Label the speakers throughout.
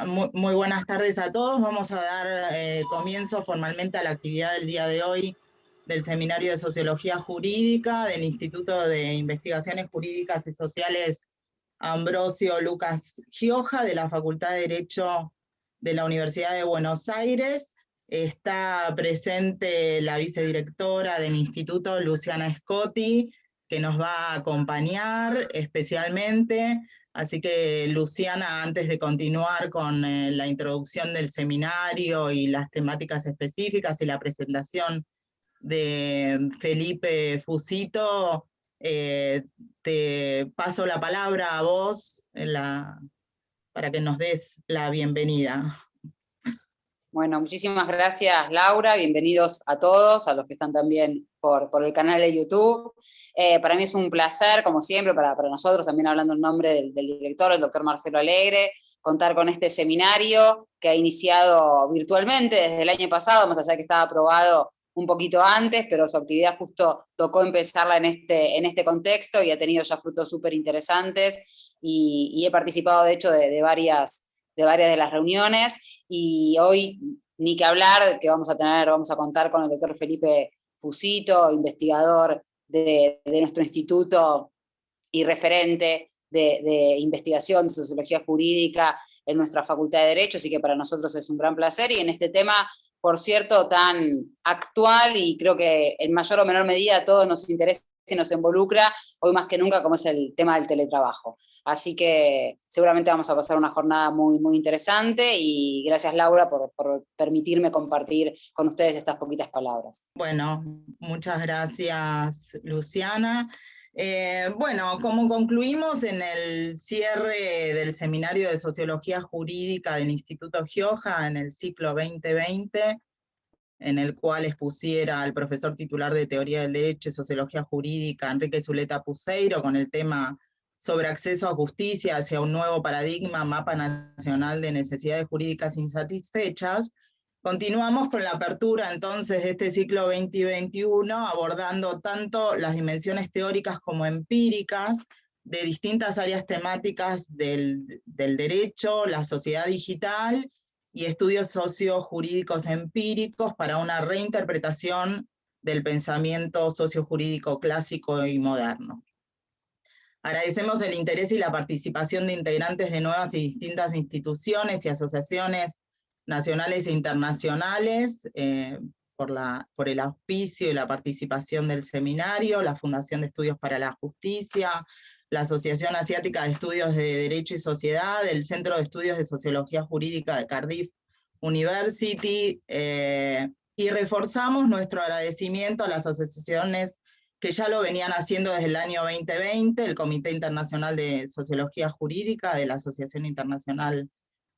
Speaker 1: Muy buenas tardes a todos. Vamos a dar comienzo formalmente a la actividad del día de hoy del Seminario de Sociología Jurídica del Instituto de Investigaciones Jurídicas y Sociales Ambrosio Lucas Gioja, de la Facultad de Derecho de la Universidad de Buenos Aires. Está presente la vicedirectora del instituto, Luciana Scotti, que nos va a acompañar especialmente. Así que, Luciana, antes de continuar con la introducción del seminario y las temáticas específicas y la presentación de Felipe Fusito, te paso la palabra a vos para que nos des la bienvenida.
Speaker 2: Bueno, muchísimas gracias, Laura. Bienvenidos a todos, a los que están también por el canal de YouTube. Para mí es un placer, como siempre, para nosotros, también hablando en nombre del director, el doctor Marcelo Alegre, contar con este seminario que ha iniciado virtualmente desde el año pasado, más allá de que estaba aprobado un poquito antes, pero su actividad justo tocó empezarla en este contexto y ha tenido ya frutos súper interesantes y he participado, de hecho, de varias de las reuniones, y hoy, ni que hablar, que vamos a contar con el doctor Felipe Fusito, investigador de nuestro instituto y referente de investigación de sociología jurídica en nuestra Facultad de Derecho, así que para nosotros es un gran placer, y en este tema, por cierto, tan actual, y creo que en mayor o menor medida a todos nos interesa y nos involucra, hoy más que nunca, como es el tema del teletrabajo. Así que seguramente vamos a pasar una jornada muy, muy interesante, y gracias, Laura, por permitirme compartir con ustedes estas poquitas palabras.
Speaker 1: Bueno, muchas gracias, Luciana. Bueno, como concluimos en el cierre del Seminario de Sociología Jurídica del Instituto Gioja en el ciclo 2020, en el cual expusiera al profesor titular de Teoría del Derecho y Sociología Jurídica, Enrique Zuleta Puseiro, con el tema sobre acceso a justicia hacia un nuevo paradigma, mapa nacional de necesidades jurídicas insatisfechas, continuamos con la apertura entonces de este ciclo 2021, abordando tanto las dimensiones teóricas como empíricas de distintas áreas temáticas del derecho, la sociedad digital y estudios sociojurídicos empíricos para una reinterpretación del pensamiento sociojurídico clásico y moderno. Agradecemos el interés y la participación de integrantes de nuevas y distintas instituciones y asociaciones nacionales e internacionales por el auspicio y la participación del seminario, la Fundación de Estudios para la Justicia, la Asociación Asiática de Estudios de Derecho y Sociedad, el Centro de Estudios de Sociología Jurídica de Cardiff University, y reforzamos nuestro agradecimiento a las asociaciones que ya lo venían haciendo desde el año 2020, el Comité Internacional de Sociología Jurídica de la Asociación Internacional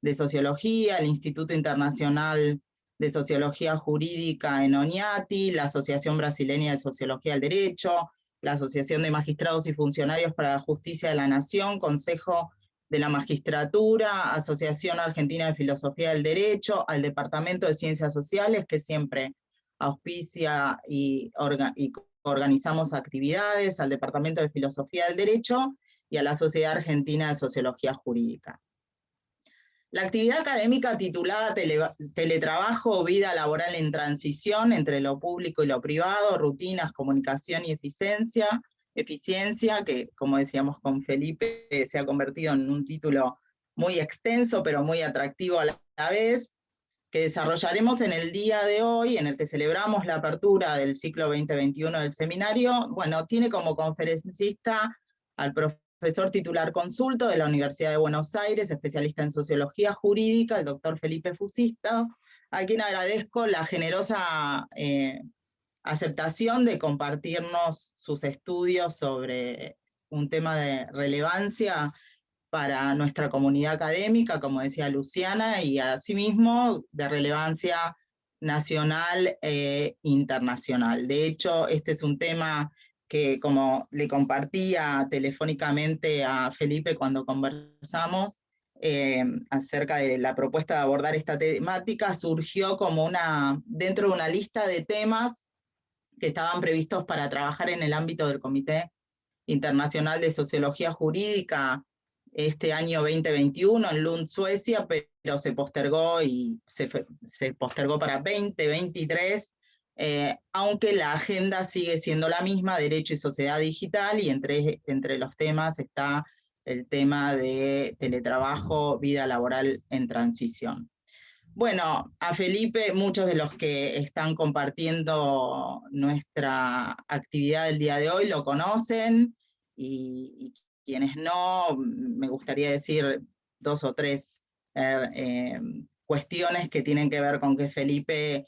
Speaker 1: de Sociología, el Instituto Internacional de Sociología Jurídica en ONIATI, la Asociación Brasileña de Sociología del Derecho, la Asociación de Magistrados y Funcionarios para la Justicia de la Nación, Consejo de la Magistratura, Asociación Argentina de Filosofía del Derecho, al Departamento de Ciencias Sociales, que siempre auspicia y organizamos actividades, al Departamento de Filosofía del Derecho y a la Sociedad Argentina de Sociología Jurídica. La actividad académica titulada Teletrabajo, vida laboral en transición entre lo público y lo privado, rutinas, comunicación y eficiencia, que como decíamos con Felipe, se ha convertido en un título muy extenso, pero muy atractivo a la vez, que desarrollaremos en el día de hoy, en el que celebramos la apertura del ciclo 2021 del seminario. Bueno, tiene como conferencista al profesor titular consulto de la Universidad de Buenos Aires, especialista en sociología jurídica, el doctor Felipe Fusito, a quien agradezco la generosa aceptación de compartirnos sus estudios sobre un tema de relevancia para nuestra comunidad académica, como decía Luciana, y asimismo de relevancia nacional e internacional. De hecho, este es un tema que, como le compartía telefónicamente a Felipe cuando conversamos acerca de la propuesta de abordar esta temática, surgió como dentro de una lista de temas que estaban previstos para trabajar en el ámbito del Comité Internacional de Sociología Jurídica, este año 2021 en Lund, Suecia, pero se postergó y se postergó para 2023, aunque la agenda sigue siendo la misma, Derecho y Sociedad Digital, y entre los temas está el tema de teletrabajo, vida laboral en transición. Bueno, a Felipe, muchos de los que están compartiendo nuestra actividad del día de hoy lo conocen, y quienes no, me gustaría decir 2 o 3 cuestiones que tienen que ver con que Felipe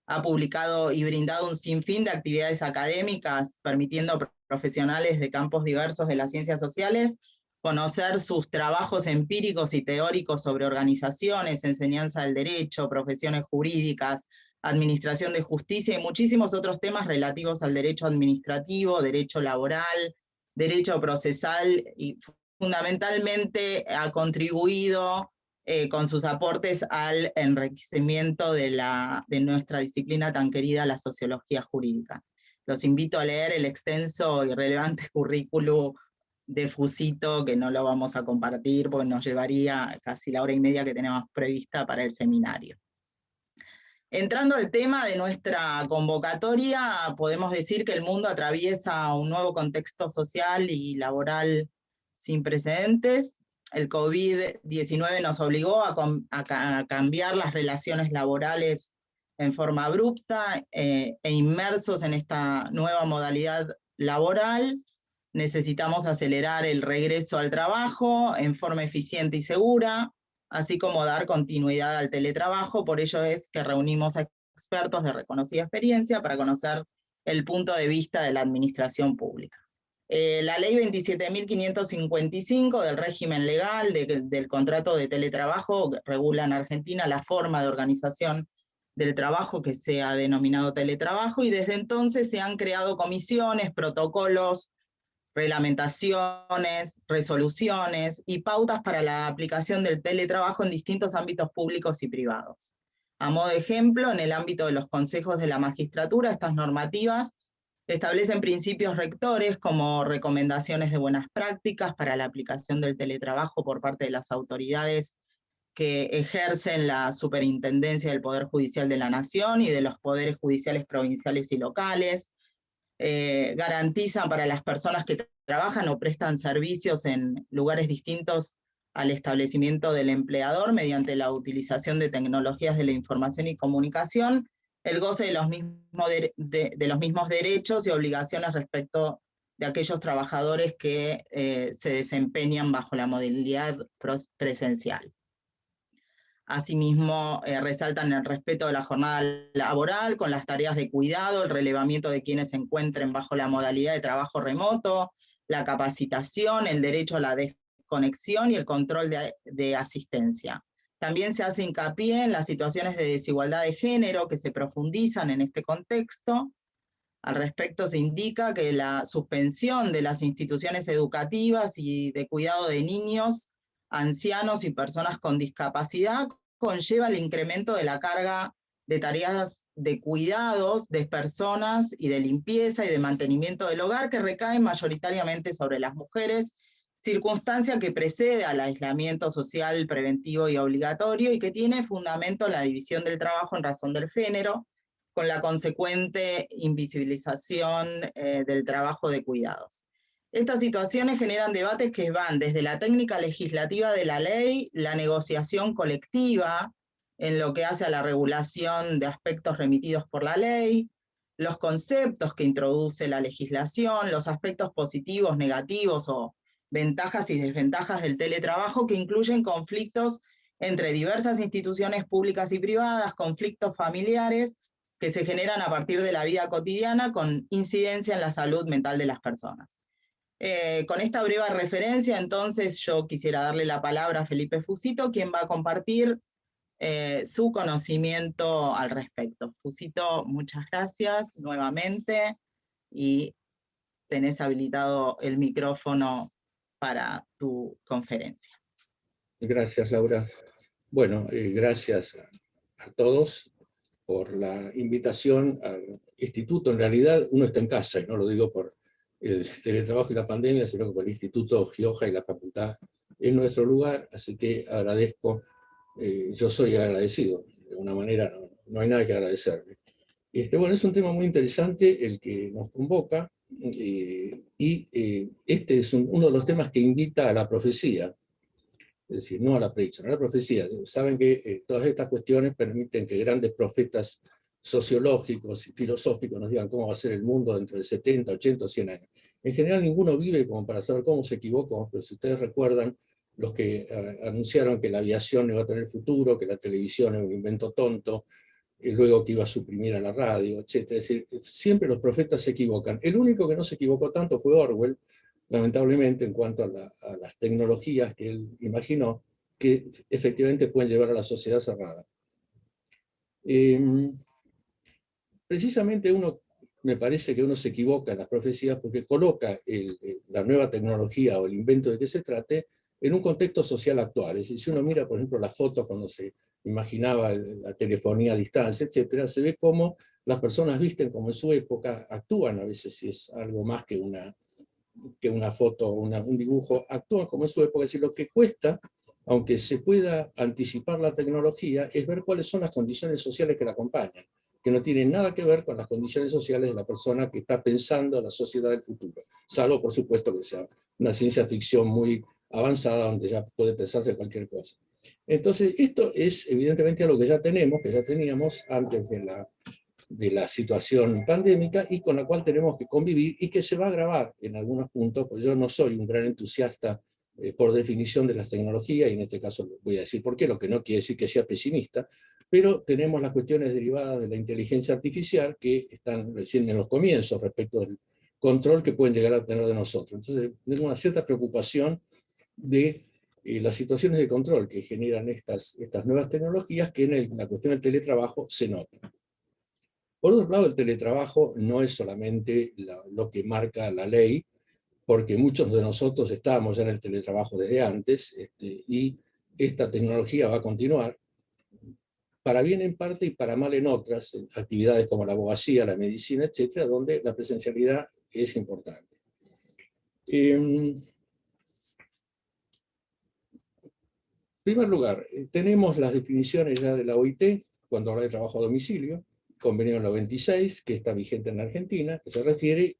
Speaker 1: ha publicado y brindado un sinfín de actividades académicas, permitiendo a profesionales de campos diversos de las ciencias sociales conocer sus trabajos empíricos y teóricos sobre organizaciones, enseñanza del derecho, profesiones jurídicas, administración de justicia y muchísimos otros temas relativos al derecho administrativo, derecho laboral, derecho procesal, y fundamentalmente ha contribuido con sus aportes al enriquecimiento de nuestra disciplina tan querida, la sociología jurídica. Los invito a leer el extenso y relevante currículum de Fusito, que no lo vamos a compartir porque nos llevaría casi la hora y media que tenemos prevista para el seminario. Entrando al tema de nuestra convocatoria, podemos decir que el mundo atraviesa un nuevo contexto social y laboral sin precedentes. El COVID-19 nos obligó a cambiar las relaciones laborales en forma abrupta, e inmersos en esta nueva modalidad laboral, necesitamos acelerar el regreso al trabajo en forma eficiente y segura, así como dar continuidad al teletrabajo. Por ello es que reunimos a expertos de reconocida experiencia para conocer el punto de vista de la administración pública. La ley 27.555 del régimen legal del contrato de teletrabajo regula en Argentina la forma de organización del trabajo que se ha denominado teletrabajo, y desde entonces se han creado comisiones, protocolos, reglamentaciones, resoluciones y pautas para la aplicación del teletrabajo en distintos ámbitos públicos y privados. A modo de ejemplo, en el ámbito de los consejos de la magistratura, estas normativas establecen principios rectores como recomendaciones de buenas prácticas para la aplicación del teletrabajo por parte de las autoridades que ejercen la superintendencia del Poder Judicial de la Nación y de los poderes judiciales provinciales y locales. Garantizan para las personas que trabajan o prestan servicios en lugares distintos al establecimiento del empleador mediante la utilización de tecnologías de la información y comunicación, el goce de los mismos derechos y obligaciones respecto de aquellos trabajadores que se desempeñan bajo la modalidad presencial. Asimismo, resaltan el respeto de la jornada laboral con las tareas de cuidado, el relevamiento de quienes se encuentren bajo la modalidad de trabajo remoto, la capacitación, el derecho a la desconexión y el control de asistencia. También se hace hincapié en las situaciones de desigualdad de género que se profundizan en este contexto. Al respecto se indica que la suspensión de las instituciones educativas y de cuidado de niños, ancianos y personas con discapacidad conlleva el incremento de la carga de tareas de cuidados de personas y de limpieza y de mantenimiento del hogar que recaen mayoritariamente sobre las mujeres, circunstancia que precede al aislamiento social preventivo y obligatorio y que tiene fundamento en la división del trabajo en razón del género, con la consecuente invisibilización del trabajo de cuidados. Estas situaciones generan debates que van desde la técnica legislativa de la ley, la negociación colectiva en lo que hace a la regulación de aspectos remitidos por la ley, los conceptos que introduce la legislación, los aspectos positivos, negativos o ventajas y desventajas del teletrabajo, que incluyen conflictos entre diversas instituciones públicas y privadas, conflictos familiares que se generan a partir de la vida cotidiana con incidencia en la salud mental de las personas. Con esta breve referencia, entonces, yo quisiera darle la palabra a Felipe Fusito, quien va a compartir su conocimiento al respecto. Fusito, muchas gracias nuevamente, y tenés habilitado el micrófono para tu conferencia.
Speaker 3: Gracias, Laura. Bueno, gracias a todos por la invitación al instituto. En realidad, uno está en casa, y no lo digo por el teletrabajo y la pandemia, sino por el Instituto Gioja y la Facultad es nuestro lugar, así que agradezco, yo soy agradecido, de alguna manera no hay nada que agradecerle. Bueno, es un tema muy interesante el que nos convoca, este es uno de los temas que invita a la profecía, es decir, no a la predicción, a la profecía. Saben que todas estas cuestiones permiten que grandes profetas sociológicos y filosóficos nos digan cómo va a ser el mundo dentro de 70, 80 o 100 años. En general ninguno vive como para saber cómo se equivocó, pero si ustedes recuerdan, los que anunciaron que la aviación no iba a tener futuro, que la televisión era un invento tonto, luego que iba a suprimir a la radio, etc. Es decir, siempre los profetas se equivocan. El único que no se equivocó tanto fue Orwell, lamentablemente, en cuanto a las tecnologías que él imaginó, que efectivamente pueden llevar a la sociedad cerrada. Precisamente me parece que uno se equivoca en las profecías porque coloca la nueva tecnología o el invento de que se trate en un contexto social actual. Es decir, si uno mira, por ejemplo, las fotos cuando se imaginaba la telefonía a distancia, etcétera, se ve cómo las personas visten como en su época, actúan a veces, si es algo más que una foto o un dibujo, actúan como en su época. Es decir, lo que cuesta, aunque se pueda anticipar la tecnología, es ver cuáles son las condiciones sociales que la acompañan, que no tienen nada que ver con las condiciones sociales de la persona que está pensando la sociedad del futuro, salvo, por supuesto, que sea una ciencia ficción muy avanzada, donde ya puede pensarse cualquier cosa. Entonces, esto es evidentemente algo que ya tenemos, que ya teníamos antes de la situación pandémica y con la cual tenemos que convivir y que se va a agravar en algunos puntos, pues yo no soy un gran entusiasta por definición de las tecnologías, y en este caso voy a decir por qué, lo que no quiere decir que sea pesimista, pero tenemos las cuestiones derivadas de la inteligencia artificial que están recién en los comienzos respecto del control que pueden llegar a tener de nosotros. Entonces, tengo una cierta preocupación de las situaciones de control que generan estas nuevas tecnologías que en la cuestión del teletrabajo se notan. Por otro lado, el teletrabajo no es solamente lo que marca la ley, porque muchos de nosotros estábamos ya en el teletrabajo desde antes, y esta tecnología va a continuar, para bien en parte y para mal en otras, en actividades como la abogacía, la medicina, etcétera, donde la presencialidad es importante. En primer lugar, tenemos las definiciones ya de la OIT, cuando habla de trabajo a domicilio, convenio 96, que está vigente en la Argentina, que se refiere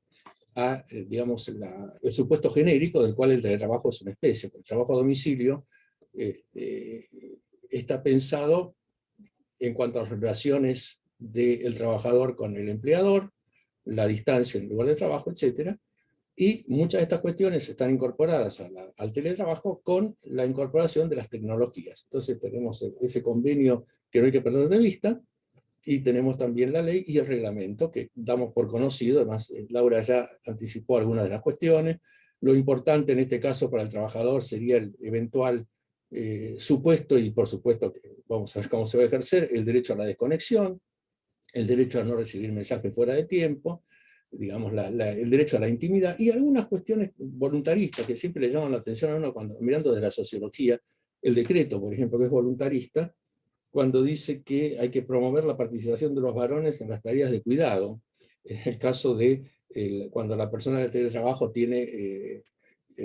Speaker 3: a, digamos, el supuesto genérico del cual el teletrabajo es una especie. El trabajo a domicilio está pensado en cuanto a las relaciones del trabajador con el empleador, la distancia en el lugar de trabajo, etc. Y muchas de estas cuestiones están incorporadas al teletrabajo con la incorporación de las tecnologías. Entonces tenemos ese convenio que no hay que perder de vista, y tenemos también la ley y el reglamento que damos por conocido. Además, Laura ya anticipó algunas de las cuestiones. Lo importante en este caso para el trabajador sería el eventual supuesto, y por supuesto que vamos a ver cómo se va a ejercer, el derecho a la desconexión, el derecho a no recibir mensajes fuera de tiempo, digamos, el derecho a la intimidad, y algunas cuestiones voluntaristas que siempre le llaman la atención a uno cuando mirando de la sociología. El decreto, por ejemplo, que es voluntarista, cuando dice que hay que promover la participación de los varones en las tareas de cuidado. En el caso de cuando la persona de teletrabajo tiene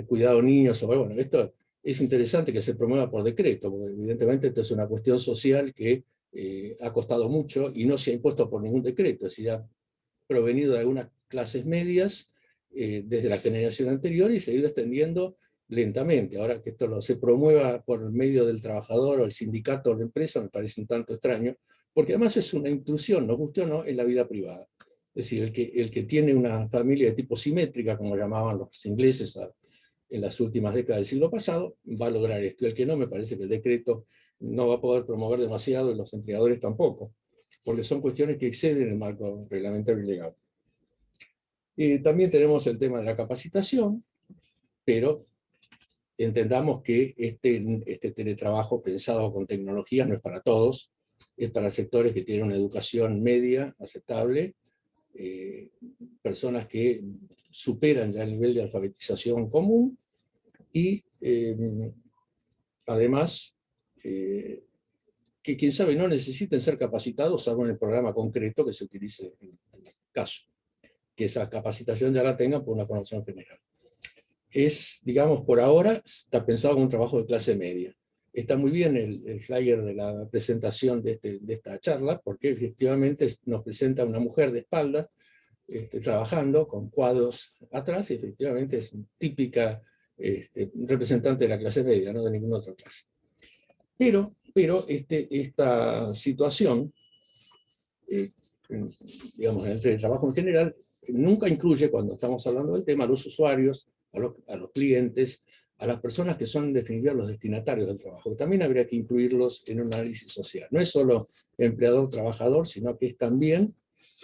Speaker 3: cuidado de niños, bueno, esto es interesante que se promueva por decreto, porque evidentemente esto es una cuestión social que ha costado mucho y no se ha impuesto por ningún decreto, es decir, ha provenido de algunas clases medias desde la generación anterior y se ha ido extendiendo lentamente. Ahora que esto se promueva por medio del trabajador o el sindicato o la empresa me parece un tanto extraño, porque además es una intrusión, nos guste o no, en la vida privada. Es decir, el que tiene una familia de tipo simétrica, como llamaban los ingleses en las últimas décadas del siglo pasado, va a lograr esto. El que no, me parece que el decreto no va a poder promover demasiado, y los empleadores tampoco, porque son cuestiones que exceden el marco reglamentario y legal. También tenemos el tema de la capacitación, pero entendamos que este teletrabajo pensado con tecnologías no es para todos, es para sectores que tienen una educación media aceptable, personas que superan ya el nivel de alfabetización común, y además que quién sabe no necesiten ser capacitados salvo en el programa concreto que se utilice en el caso, que esa capacitación ya la tengan por una formación general. es, digamos, por ahora, está pensado como un trabajo de clase media. Está muy bien el flyer de la presentación de esta charla, porque efectivamente nos presenta una mujer de espaldas, trabajando con cuadros atrás, y efectivamente es típica representante de la clase media, no de ninguna otra clase. Pero esta situación, digamos, entre el trabajo en general, nunca incluye, cuando estamos hablando del tema, a los usuarios, a los clientes, a las personas que son en definitiva los destinatarios del trabajo, que también habría que incluirlos en un análisis social. No es solo empleador-trabajador, sino que es también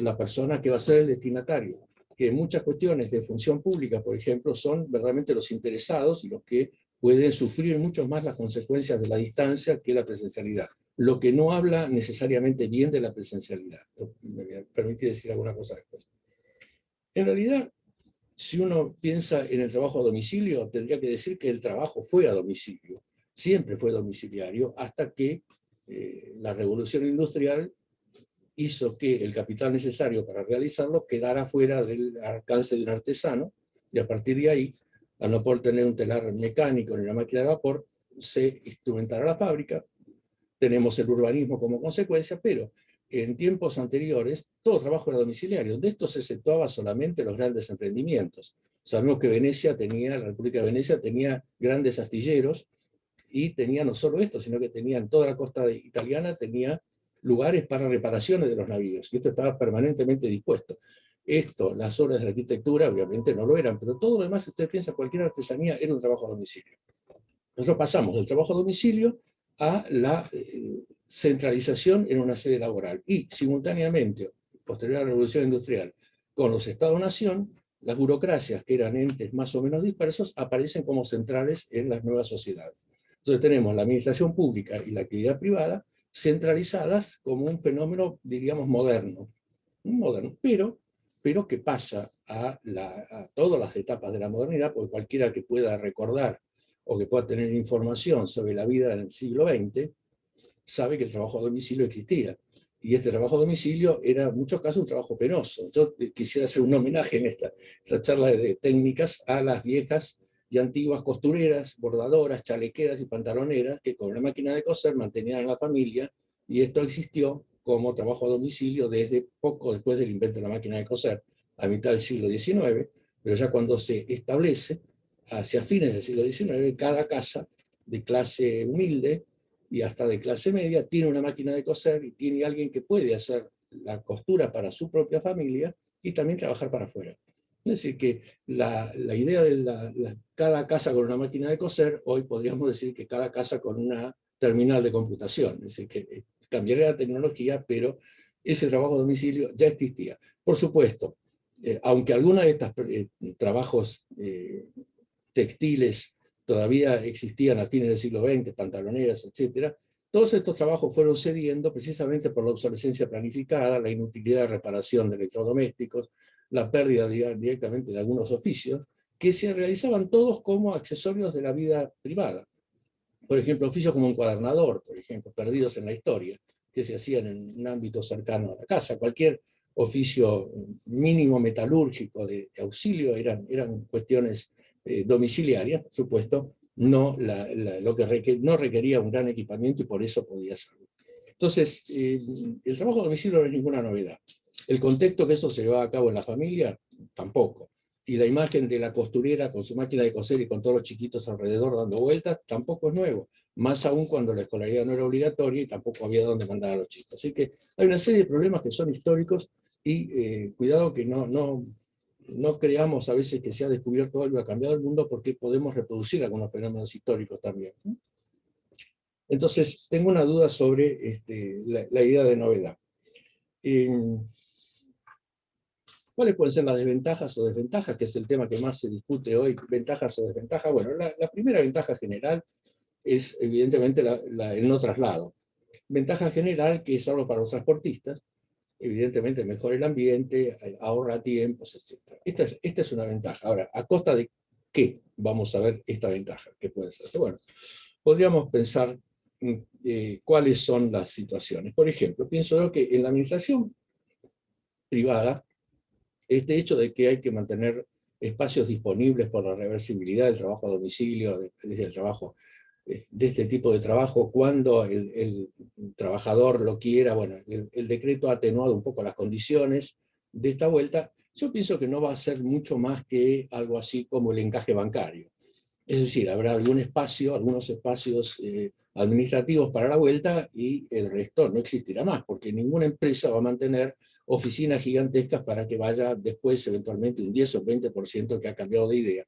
Speaker 3: la persona que va a ser el destinatario, que en muchas cuestiones de función pública, por ejemplo, son verdaderamente los interesados y los que pueden sufrir mucho más las consecuencias de la distancia que la presencialidad, lo que no habla necesariamente bien de la presencialidad. Me permite decir alguna cosa después. En realidad, si uno piensa en el trabajo a domicilio, tendría que decir que el trabajo fue a domicilio, siempre fue domiciliario, hasta que la revolución industrial hizo que el capital necesario para realizarlo quedara fuera del alcance de un artesano, y a partir de ahí, al no poder tener un telar mecánico ni una máquina de vapor, se instrumentara la fábrica. Tenemos el urbanismo como consecuencia, pero en tiempos anteriores todo trabajo era domiciliario. De esto se exceptuaba solamente los grandes emprendimientos. Sabemos que la República de Venecia tenía grandes astilleros, y tenía no solo esto, sino que tenía en toda la costa italiana, tenía lugares para reparaciones de los navíos, y esto estaba permanentemente dispuesto. Las obras de arquitectura obviamente no lo eran, pero todo lo demás, si usted piensa, cualquier artesanía era un trabajo a domicilio. Nosotros pasamos del trabajo a domicilio a la centralización en una sede laboral, y simultáneamente, posterior a la Revolución Industrial, con los Estados-nación, las burocracias, que eran entes más o menos dispersos, aparecen como centrales en las nuevas sociedades. Entonces tenemos la administración pública y la actividad privada centralizadas como un fenómeno, diríamos, moderno, pero que pasa a todas las etapas de la modernidad, porque cualquiera que pueda recordar o que pueda tener información sobre la vida en el siglo XX, sabe que el trabajo a domicilio existía. Y este trabajo a domicilio era en muchos casos un trabajo penoso. Yo quisiera hacer un homenaje en esta charla de técnicas a las viejas y antiguas costureras, bordadoras, chalequeras y pantaloneras que con una máquina de coser mantenían a la familia, y esto existió como trabajo a domicilio desde poco después del invento de la máquina de coser, a mitad del siglo XIX, pero ya cuando se establece, hacia fines del siglo XIX, cada casa de clase humilde y hasta de clase media tiene una máquina de coser y tiene alguien que puede hacer la costura para su propia familia y también trabajar para afuera. Es decir, que la idea de cada casa con una máquina de coser, hoy podríamos decir que cada casa con una terminal de computación. Es decir, que cambiaría la tecnología, pero ese trabajo a domicilio ya existía. Por supuesto, aunque algunos de estos trabajos textiles todavía existían a fines del siglo XX, pantaloneras, etc., todos estos trabajos fueron cediendo precisamente por la obsolescencia planificada, la inutilidad de reparación de electrodomésticos, la pérdida directamente de algunos oficios, que se realizaban todos como accesorios de la vida privada. Por ejemplo, oficios como encuadernador, por ejemplo, perdidos en la historia, que se hacían en un ámbito cercano a la casa. Cualquier oficio mínimo metalúrgico de auxilio eran cuestiones domiciliarias, por supuesto, no no requería un gran equipamiento y por eso podía hacerlo. Entonces, el trabajo a domicilio no es ninguna novedad. El contexto que eso se llevaba a cabo en la familia, tampoco. Y la imagen de la costurera con su máquina de coser y con todos los chiquitos alrededor dando vueltas, tampoco es nuevo. Más aún cuando la escolaridad no era obligatoria y tampoco había dónde mandar a los chicos. Así que hay una serie de problemas que son históricos y cuidado que no creamos a veces que se ha descubierto algo, ha cambiado el mundo, porque podemos reproducir algunos fenómenos históricos también. Entonces, tengo una duda sobre la idea de novedad. ¿Cuáles pueden ser las desventajas o desventajas, que es el tema que más se discute hoy? ¿Ventajas o desventajas? Bueno, la primera ventaja general es evidentemente el no traslado. Ventaja general, que es algo para los transportistas, evidentemente mejora el ambiente, ahorra tiempos, etc. Esta es una ventaja. Ahora, ¿a costa de qué vamos a ver esta ventaja? ¿Qué puede ser? Bueno, podríamos pensar cuáles son las situaciones. Por ejemplo, pienso yo que en la administración privada, este hecho de que hay que mantener espacios disponibles por la reversibilidad del trabajo a domicilio, del trabajo, de este tipo de trabajo, cuando el trabajador lo quiera. Bueno, el decreto ha atenuado un poco las condiciones de esta vuelta. Yo pienso que no va a ser mucho más que algo así como el encaje bancario. Es decir, habrá algunos espacios administrativos para la vuelta, y el resto no existirá más, porque ninguna empresa va a mantener oficinas gigantescas para que vaya después eventualmente un 10 o 20% que ha cambiado de idea.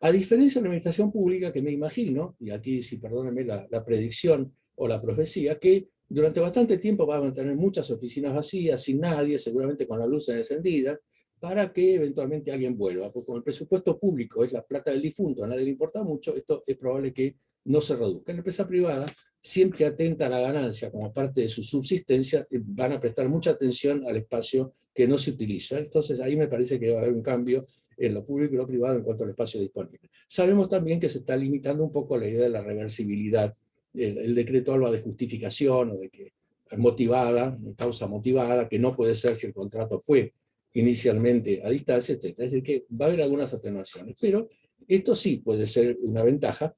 Speaker 3: A diferencia de la administración pública, que me imagino, y aquí sí perdónenme la predicción o la profecía, que durante bastante tiempo va a mantener muchas oficinas vacías, sin nadie, seguramente con la luz encendida, para que eventualmente alguien vuelva. Porque como el presupuesto público es la plata del difunto, a nadie le importa mucho, esto es probable que no se reduzca. En la empresa privada, siempre atenta a la ganancia como parte de su subsistencia, van a prestar mucha atención al espacio que no se utiliza. Entonces ahí me parece que va a haber un cambio en lo público y lo privado en cuanto al espacio disponible. Sabemos también que se está limitando un poco la idea de la reversibilidad. El decreto habla de justificación o de que motivada, causa motivada, que no puede ser si el contrato fue inicialmente a distancia, etc. Es decir, que va a haber algunas atenuaciones, pero esto sí puede ser una ventaja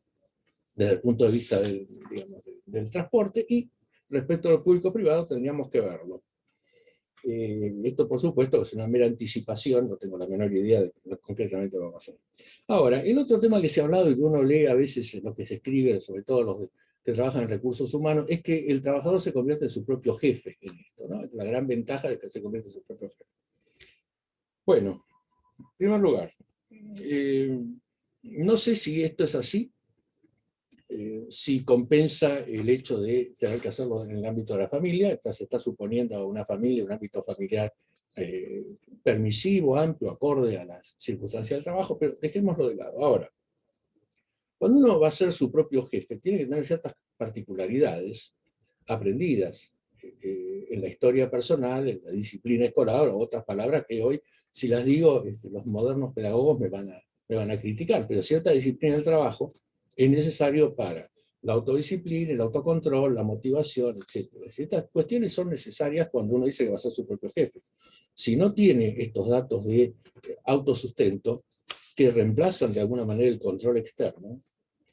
Speaker 3: desde el punto de vista del transporte, y respecto a lo público-privado tendríamos que verlo. Esto, por supuesto, es una mera anticipación, no tengo la menor idea de lo que concretamente va a pasar. Ahora, el otro tema que se ha hablado y que uno lee a veces en lo que se escribe, sobre todo los que trabajan en recursos humanos, es que el trabajador se convierte en su propio jefe en esto, ¿no? Es la gran ventaja de que se convierte en su propio jefe. Bueno, en primer lugar, no sé si esto es así, si compensa el hecho de tener que hacerlo en el ámbito de la familia. Se está suponiendo a una familia, un ámbito familiar permisivo, amplio, acorde a las circunstancias del trabajo, pero dejémoslo de lado. Ahora, cuando uno va a ser su propio jefe, tiene que tener ciertas particularidades aprendidas en la historia personal, en la disciplina escolar, o otras palabras que hoy, si las digo, los modernos pedagogos me van a criticar, pero cierta disciplina del trabajo es necesario para la autodisciplina, el autocontrol, la motivación, etc. Estas cuestiones son necesarias cuando uno dice que va a ser su propio jefe. Si no tiene estos datos de autosustento que reemplazan de alguna manera el control externo,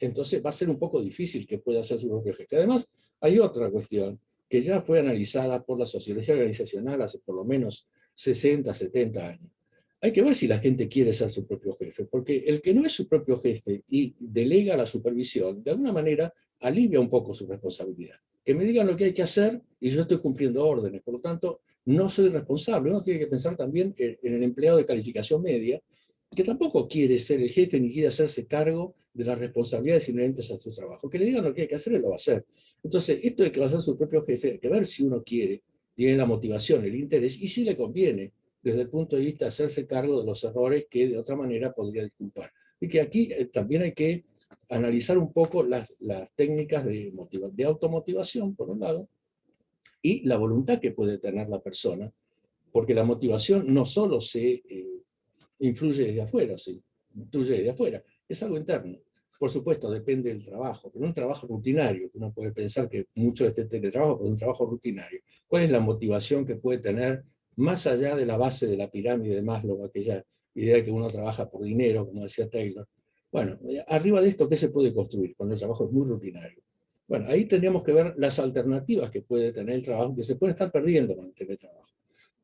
Speaker 3: entonces va a ser un poco difícil que pueda ser su propio jefe. Además, hay otra cuestión que ya fue analizada por la sociología organizacional hace por lo menos 60, 70 años. Hay que ver si la gente quiere ser su propio jefe, porque el que no es su propio jefe y delega la supervisión, de alguna manera alivia un poco su responsabilidad. Que me digan lo que hay que hacer y yo estoy cumpliendo órdenes, por lo tanto, no soy responsable. Uno tiene que pensar también en el empleado de calificación media, que tampoco quiere ser el jefe ni quiere hacerse cargo de las responsabilidades inherentes a su trabajo. Que le digan lo que hay que hacer, él lo va a hacer. Entonces, esto de que va a ser su propio jefe, hay que ver si uno quiere, tiene la motivación, el interés, y si le conviene, desde el punto de vista de hacerse cargo de los errores que de otra manera podría disculpar. Y que aquí también hay que analizar un poco las técnicas de automotivación, por un lado, y la voluntad que puede tener la persona, porque la motivación no solo se influye desde afuera, se influye desde afuera, es algo interno. Por supuesto, depende del trabajo, pero un trabajo rutinario, uno puede pensar que mucho de este teletrabajo es un trabajo rutinario. ¿Cuál es la motivación que puede tener más allá de la base de la pirámide de Maslow, aquella idea de que uno trabaja por dinero, como decía Taylor? Bueno, arriba de esto, ¿qué se puede construir cuando el trabajo es muy rutinario? Bueno, ahí tendríamos que ver las alternativas que puede tener el trabajo, que se pueden estar perdiendo con el teletrabajo,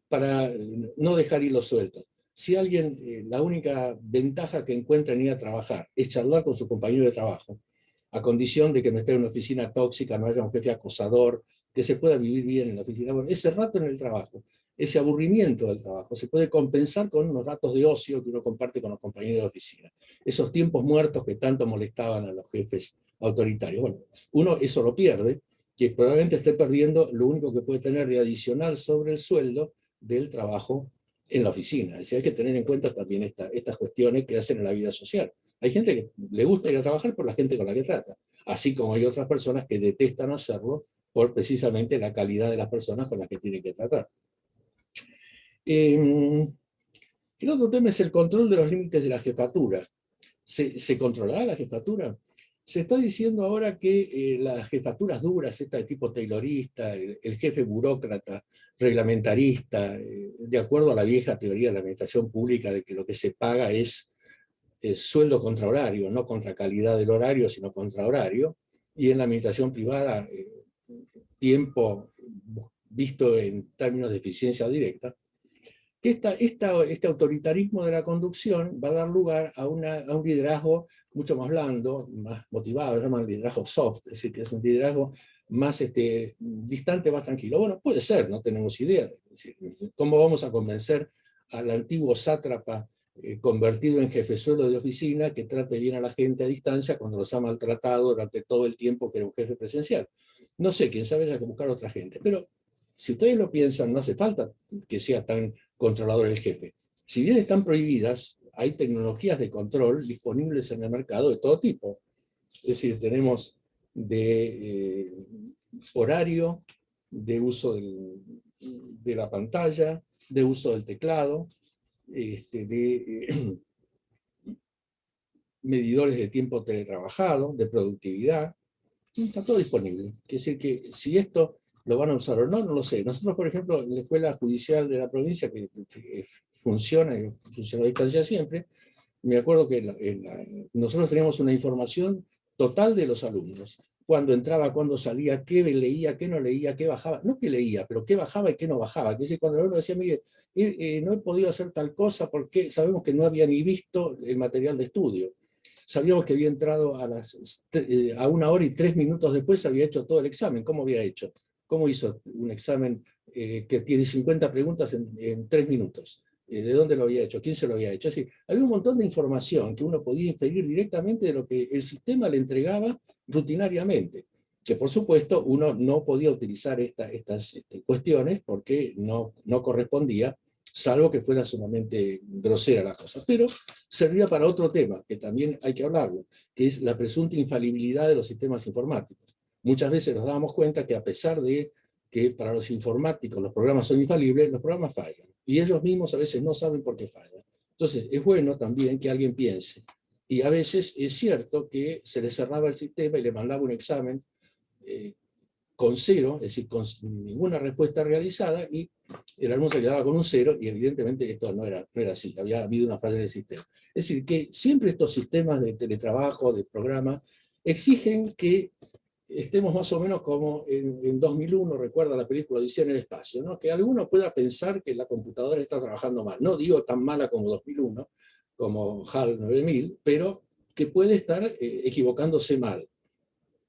Speaker 3: para no dejar hilos sueltos. Si alguien, la única ventaja que encuentra en ir a trabajar es charlar con su compañero de trabajo, a condición de que no esté en una oficina tóxica, no haya un jefe acosador, que se pueda vivir bien en la oficina, bueno, ese rato en el trabajo, ese aburrimiento del trabajo, se puede compensar con unos ratos de ocio que uno comparte con los compañeros de oficina. Esos tiempos muertos que tanto molestaban a los jefes autoritarios. Bueno, uno eso lo pierde, que probablemente esté perdiendo lo único que puede tener de adicional sobre el sueldo del trabajo en la oficina. Es decir, hay que tener en cuenta también estas cuestiones que hacen en la vida social. Hay gente que le gusta ir a trabajar por la gente con la que trata, así como hay otras personas que detestan hacerlo por precisamente la calidad de las personas con las que tienen que tratar. El otro tema es el control de los límites de la jefatura. ¿Se controlará la jefatura? Se está diciendo ahora que las jefaturas duras, esta de tipo taylorista, el jefe burócrata, reglamentarista, de acuerdo a la vieja teoría de la administración pública de que lo que se paga es sueldo contra horario, no contra calidad del horario, sino contra horario, y en la administración privada, tiempo visto en términos de eficiencia directa, que este autoritarismo de la conducción va a dar lugar a un liderazgo mucho más blando, más motivado, lo llaman liderazgo soft, es decir, que es un liderazgo más distante, más tranquilo. Bueno, puede ser, no tenemos idea. Es decir, ¿cómo vamos a convencer al antiguo sátrapa convertido en jefezuelo de oficina que trate bien a la gente a distancia cuando los ha maltratado durante todo el tiempo que era un jefe presencial? No sé, quién sabe, hay que buscar a otra gente. Pero si ustedes lo piensan, no hace falta que sea tan controlador el jefe. Si bien están prohibidas, hay tecnologías de control disponibles en el mercado de todo tipo. Es decir, tenemos de horario, de uso de la pantalla, de uso del teclado, de medidores de tiempo teletrabajado, de productividad. Está todo disponible. Quiere decir que si esto lo van a usar o no, no lo sé. Nosotros, por ejemplo, en la Escuela Judicial de la provincia, que funciona y funciona a distancia siempre, me acuerdo que nosotros teníamos una información total de los alumnos. Cuándo entraba, cuándo salía, qué leía, qué no leía, qué bajaba. No qué leía, pero qué bajaba y qué no bajaba. Que es decir, cuando el alumno decía, mire, no he podido hacer tal cosa porque sabemos que no había ni visto el material de estudio. Sabíamos que había entrado a 1 hora y 3 minutos después había hecho todo el examen. ¿Cómo había hecho? ¿Cómo hizo un examen que tiene 50 preguntas en 3 minutos? ¿De dónde lo había hecho? ¿Quién se lo había hecho? Es decir, había un montón de información que uno podía inferir directamente de lo que el sistema le entregaba rutinariamente, que por supuesto uno no podía utilizar estas cuestiones porque no correspondía, salvo que fuera sumamente grosera la cosa. Pero servía para otro tema, que también hay que hablarlo, que es la presunta infalibilidad de los sistemas informáticos. Muchas veces nos dábamos cuenta que a pesar de que para los informáticos los programas son infalibles, los programas fallan. Y ellos mismos a veces no saben por qué fallan. Entonces, es bueno también que alguien piense. Y a veces es cierto que se le cerraba el sistema y le mandaba un examen con 0, es decir, con ninguna respuesta realizada, y el alumno se quedaba con un 0, y evidentemente esto no era así, había habido una falla en el sistema. Es decir, que siempre estos sistemas de teletrabajo, de programa, exigen que estemos más o menos como en 2001, recuerda la película Odisea en el espacio, ¿no? Que alguno pueda pensar que la computadora está trabajando mal. No digo tan mala como 2001, como HAL 9000, pero que puede estar equivocándose mal.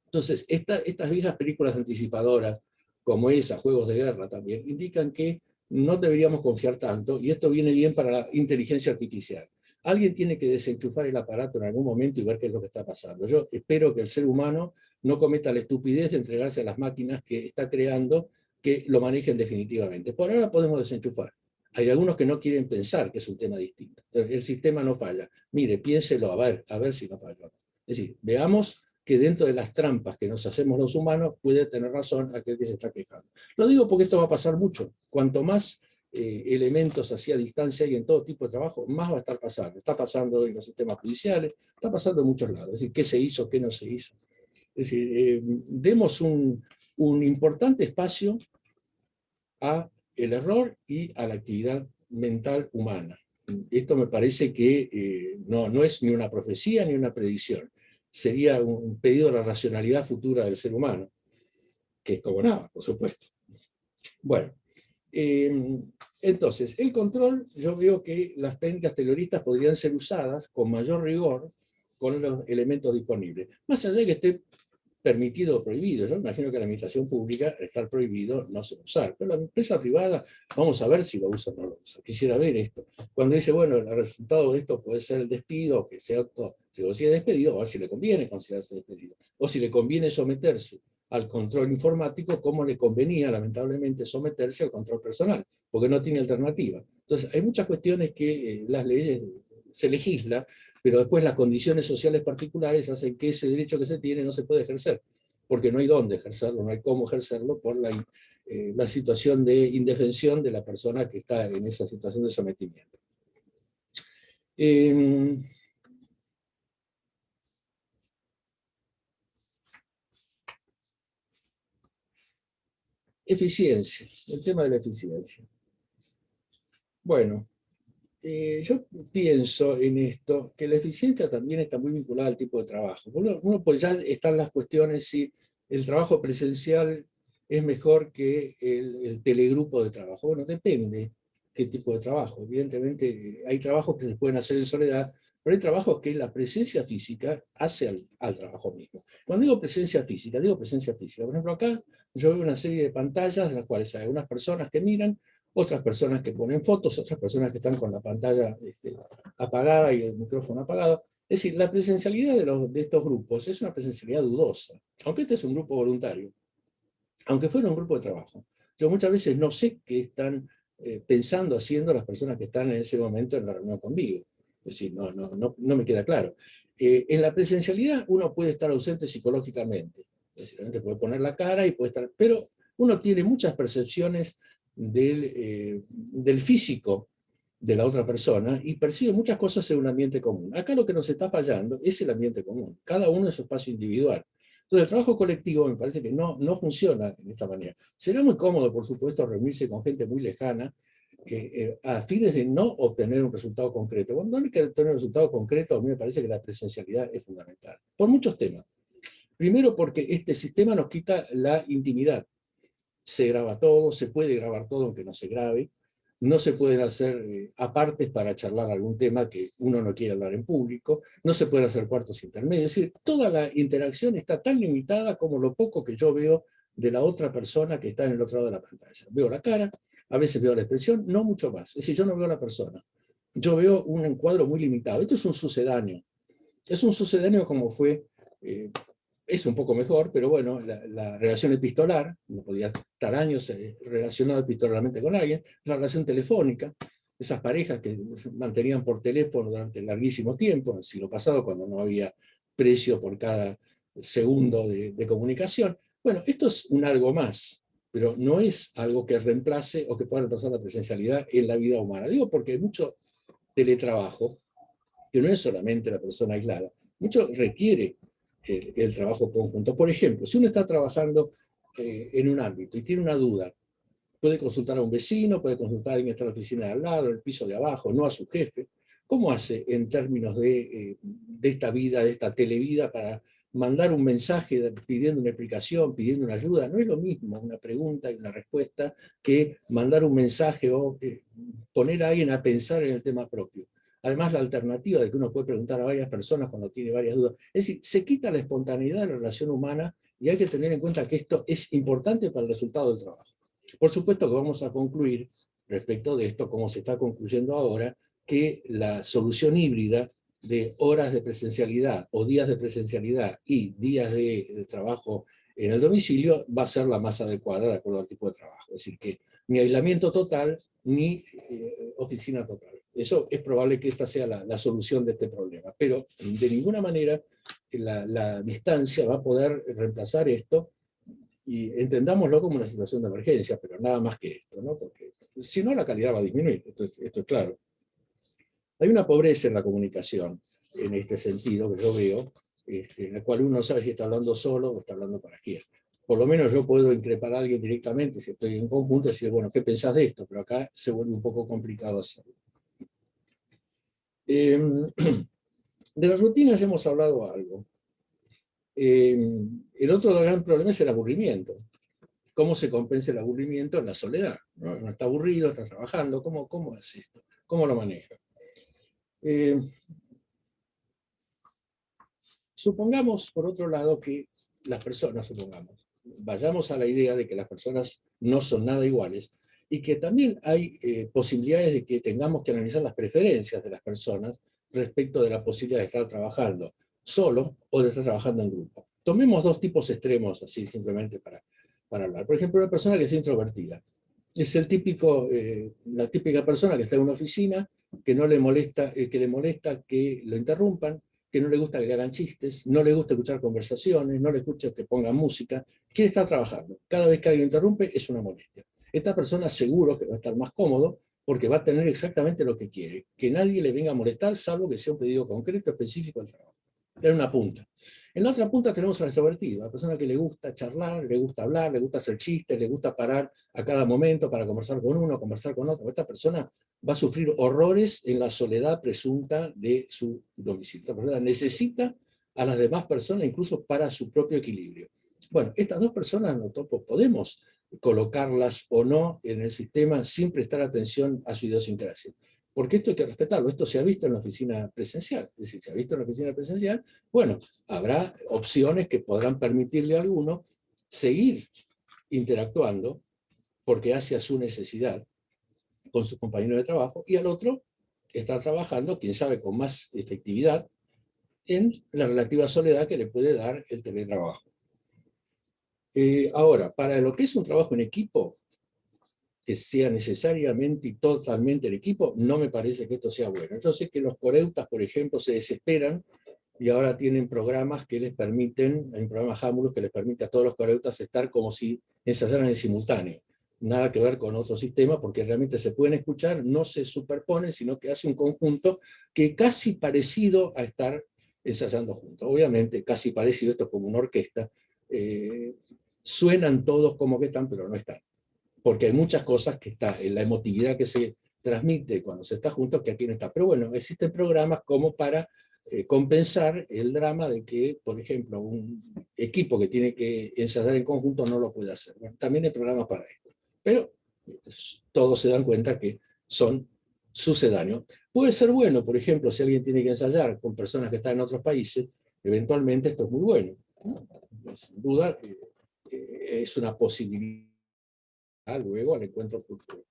Speaker 3: Entonces, estas viejas películas anticipadoras, como esa, Juegos de Guerra también, indican que no deberíamos confiar tanto, y esto viene bien para la inteligencia artificial. Alguien tiene que desenchufar el aparato en algún momento y ver qué es lo que está pasando. Yo espero que el ser humano no cometa la estupidez de entregarse a las máquinas que está creando, que lo manejen definitivamente. Por ahora podemos desenchufar. Hay algunos que no quieren pensar que es un tema distinto. Entonces, el sistema no falla. Mire, piénselo, a ver si no falla. Es decir, veamos que dentro de las trampas que nos hacemos los humanos puede tener razón aquel que se está quejando. Lo digo porque esto va a pasar mucho. Cuanto más elementos hacia distancia y en todo tipo de trabajo, más va a estar pasando. Está pasando en los sistemas judiciales, está pasando en muchos lados. Es decir, qué se hizo, qué no se hizo. Es decir, demos un importante espacio a el error y a la actividad mental humana. Esto me parece que no es ni una profecía ni una predicción. Sería un pedido a la racionalidad futura del ser humano, que es como nada, por supuesto. Bueno, entonces, el control, yo veo que las técnicas terroristas podrían ser usadas con mayor rigor con los elementos disponibles. Más allá de que esté permitido o prohibido. Yo imagino que la administración pública, estar prohibido, no se va a usar. Pero la empresa privada, vamos a ver si lo usa o no lo usa. Quisiera ver esto. Cuando dice, bueno, el resultado de esto puede ser el despido, o que sea si es despedido, a ver si le conviene considerarse despedido. O si le conviene someterse al control informático, como le convenía, lamentablemente, someterse al control personal, porque no tiene alternativa. Entonces, hay muchas cuestiones que las leyes se legisla, pero después las condiciones sociales particulares hacen que ese derecho que se tiene no se puede ejercer, porque no hay dónde ejercerlo, no hay cómo ejercerlo por la situación de indefensión de la persona que está en esa situación de sometimiento. Eficiencia, el tema de la eficiencia. Bueno, yo pienso en esto, que la eficiencia también está muy vinculada al tipo de trabajo. Uno pues ya están las cuestiones si el trabajo presencial es mejor que el telegrupo de trabajo. Bueno, depende qué tipo de trabajo. Evidentemente hay trabajos que se pueden hacer en soledad, pero hay trabajos que la presencia física hace al trabajo mismo. Cuando digo presencia física, digo presencia física. Por ejemplo, acá yo veo una serie de pantallas en las cuales hay unas personas que miran, otras personas que ponen fotos, otras personas que están con la pantalla apagada y el micrófono apagado. Es decir, la presencialidad de estos grupos es una presencialidad dudosa, aunque este es un grupo voluntario, aunque fuera un grupo de trabajo. Yo muchas veces no sé qué están pensando, haciendo las personas que están en ese momento en la reunión conmigo. Es decir, no me queda claro. En la presencialidad uno puede estar ausente psicológicamente, es decir, realmente puede poner la cara y puede estar, pero uno tiene muchas percepciones del físico de la otra persona y percibe muchas cosas en un ambiente común. Acá lo que nos está fallando es el ambiente común, cada uno en su espacio individual. Entonces el trabajo colectivo me parece que no funciona de esta manera. Será muy cómodo, por supuesto, reunirse con gente muy lejana a fines de no obtener un resultado concreto. Cuando no hay que obtener un resultado concreto, a mí me parece que la presencialidad es fundamental, por muchos temas. Primero porque este sistema nos quita la intimidad. Se graba todo, se puede grabar todo aunque no se grabe, no se pueden hacer apartes para charlar algún tema que uno no quiere hablar en público, no se pueden hacer cuartos intermedios, es decir, toda la interacción está tan limitada como lo poco que yo veo de la otra persona que está en el otro lado de la pantalla. Veo la cara, a veces veo la expresión, no mucho más, es decir, yo no veo a la persona, yo veo un encuadro muy limitado. Esto es un sucedáneo como fue es un poco mejor, pero bueno, la relación epistolar, no podía estar años relacionado epistolarmente con alguien, la relación telefónica, esas parejas que se mantenían por teléfono durante larguísimo tiempo, en el siglo pasado, cuando no había precio por cada segundo de comunicación. Bueno, esto es un algo más, pero no es algo que reemplace o que pueda reemplazar la presencialidad en la vida humana. Digo porque hay mucho teletrabajo, que no es solamente la persona aislada, mucho requiere el trabajo conjunto. Por ejemplo, si uno está trabajando en un ámbito y tiene una duda, puede consultar a un vecino, puede consultar a alguien que está en la oficina de al lado, en el piso de abajo, no a su jefe. ¿Cómo hace en términos de esta vida, de esta televida, para mandar un mensaje pidiendo una explicación, pidiendo una ayuda? No es lo mismo una pregunta y una respuesta que mandar un mensaje o poner a alguien a pensar en el tema propio. Además, la alternativa de que uno puede preguntar a varias personas cuando tiene varias dudas. Es decir, se quita la espontaneidad de la relación humana y hay que tener en cuenta que esto es importante para el resultado del trabajo. Por supuesto que vamos a concluir respecto de esto, como se está concluyendo ahora, que la solución híbrida de horas de presencialidad o días de presencialidad y días de trabajo en el domicilio va a ser la más adecuada de acuerdo al tipo de trabajo. Es decir, que ni aislamiento total ni oficina total. Eso es probable que esta sea la solución de este problema, pero de ninguna manera la distancia va a poder reemplazar esto, y entendámoslo como una situación de emergencia, pero nada más que esto, ¿no? Porque si no la calidad va a disminuir, esto es claro. Hay una pobreza en la comunicación en este sentido que yo veo, en la cual uno no sabe si está hablando solo o está hablando para quién. Por lo menos yo puedo increpar a alguien directamente si estoy en conjunto y decir, bueno, ¿qué pensás de esto? Pero acá se vuelve un poco complicado hacerlo. De las rutinas ya hemos hablado algo. El otro gran problema es el aburrimiento. ¿Cómo se compensa el aburrimiento en la soledad? ¿No? Uno está aburrido, está trabajando, ¿cómo es esto? ¿Cómo lo maneja? Supongamos, por otro lado, que las personas, vayamos a la idea de que las personas no son nada iguales y que también hay posibilidades de que tengamos que analizar las preferencias de las personas respecto de la posibilidad de estar trabajando solo o de estar trabajando en grupo. Tomemos dos tipos extremos, así simplemente para hablar. Por ejemplo, una persona que es introvertida. Es la típica persona que está en una oficina, que no le molesta, que le molesta que lo interrumpan, que no le gusta que le hagan chistes, no le gusta escuchar conversaciones, no le gusta que pongan música, quiere estar trabajando. Cada vez que alguien interrumpe es una molestia. Esta persona seguro que va a estar más cómodo porque va a tener exactamente lo que quiere, que nadie le venga a molestar salvo que sea un pedido concreto, específico al trabajo. en una punta. En la otra punta tenemos al extrovertido, a la persona que le gusta charlar, le gusta hablar, le gusta hacer chistes, le gusta parar a cada momento para conversar con uno, conversar con otro. Esta persona va a sufrir horrores en la soledad presunta de su domicilio. Esta persona necesita a las demás personas incluso para su propio equilibrio. Bueno, estas dos personas nosotros podemos colocarlas o no en el sistema sin prestar atención a su idiosincrasia. Porque esto hay que respetarlo, esto se ha visto en la oficina presencial. Es decir, se ha visto en la oficina presencial, bueno, habrá opciones que podrán permitirle a alguno seguir interactuando porque hace a su necesidad con sus compañeros de trabajo, y al otro estar trabajando, quién sabe, con más efectividad en la relativa soledad que le puede dar el teletrabajo. Ahora, para lo que es un trabajo en equipo, que sea necesariamente y totalmente el equipo, no me parece que esto sea bueno. Yo sé que los coreutas, por ejemplo, se desesperan y ahora tienen programas que les permiten, hay un programa Hamulus que les permite a todos los coreutas estar como si ensayaran en simultáneo. Nada que ver con otro sistema, porque realmente se pueden escuchar, no se superponen, sino que hace un conjunto que es casi parecido a estar ensayando juntos. Obviamente, casi parecido, esto es como una orquesta, suenan todos como que están, pero no están. Porque hay muchas cosas que está en la emotividad que se transmite cuando se está juntos que aquí no está. Pero bueno, existen programas como para compensar el drama de que, por ejemplo, un equipo que tiene que ensayar en conjunto no lo puede hacer. Bueno, también hay programas para esto. Pero todos se dan cuenta que son sucedáneos. Puede ser bueno, por ejemplo, si alguien tiene que ensayar con personas que están en otros países, eventualmente esto es muy bueno. Sin duda, es una posibilidad luego al encuentro cultural.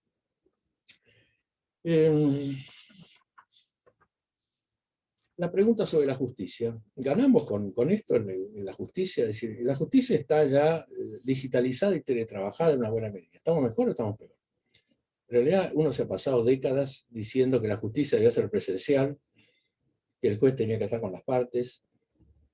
Speaker 3: La pregunta sobre la justicia. ¿Ganamos con esto en la justicia? Es decir, la justicia está ya digitalizada y teletrabajada en una buena medida. ¿Estamos mejor o estamos peor? En realidad, uno se ha pasado décadas diciendo que la justicia debía ser presencial, que el juez tenía que estar con las partes,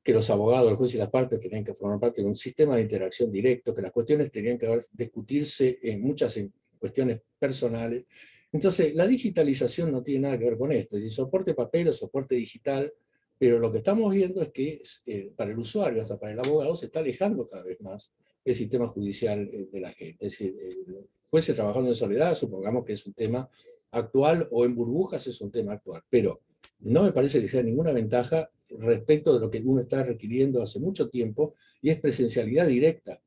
Speaker 3: que los abogados, el juez y las partes tenían que formar parte de un sistema de interacción directo, que las cuestiones tenían que discutirse en muchas cuestiones personales. Entonces, la digitalización no tiene nada que ver con esto, es decir, soporte papel o soporte digital, pero lo que estamos viendo es que para el usuario, hasta para el abogado, se está alejando cada vez más el sistema judicial de la gente. Es decir, jueces trabajando en soledad, supongamos que es un tema actual, o en burbujas es un tema actual, pero no me parece que sea ninguna ventaja respecto de lo que uno está requiriendo hace mucho tiempo, y es presencialidad directa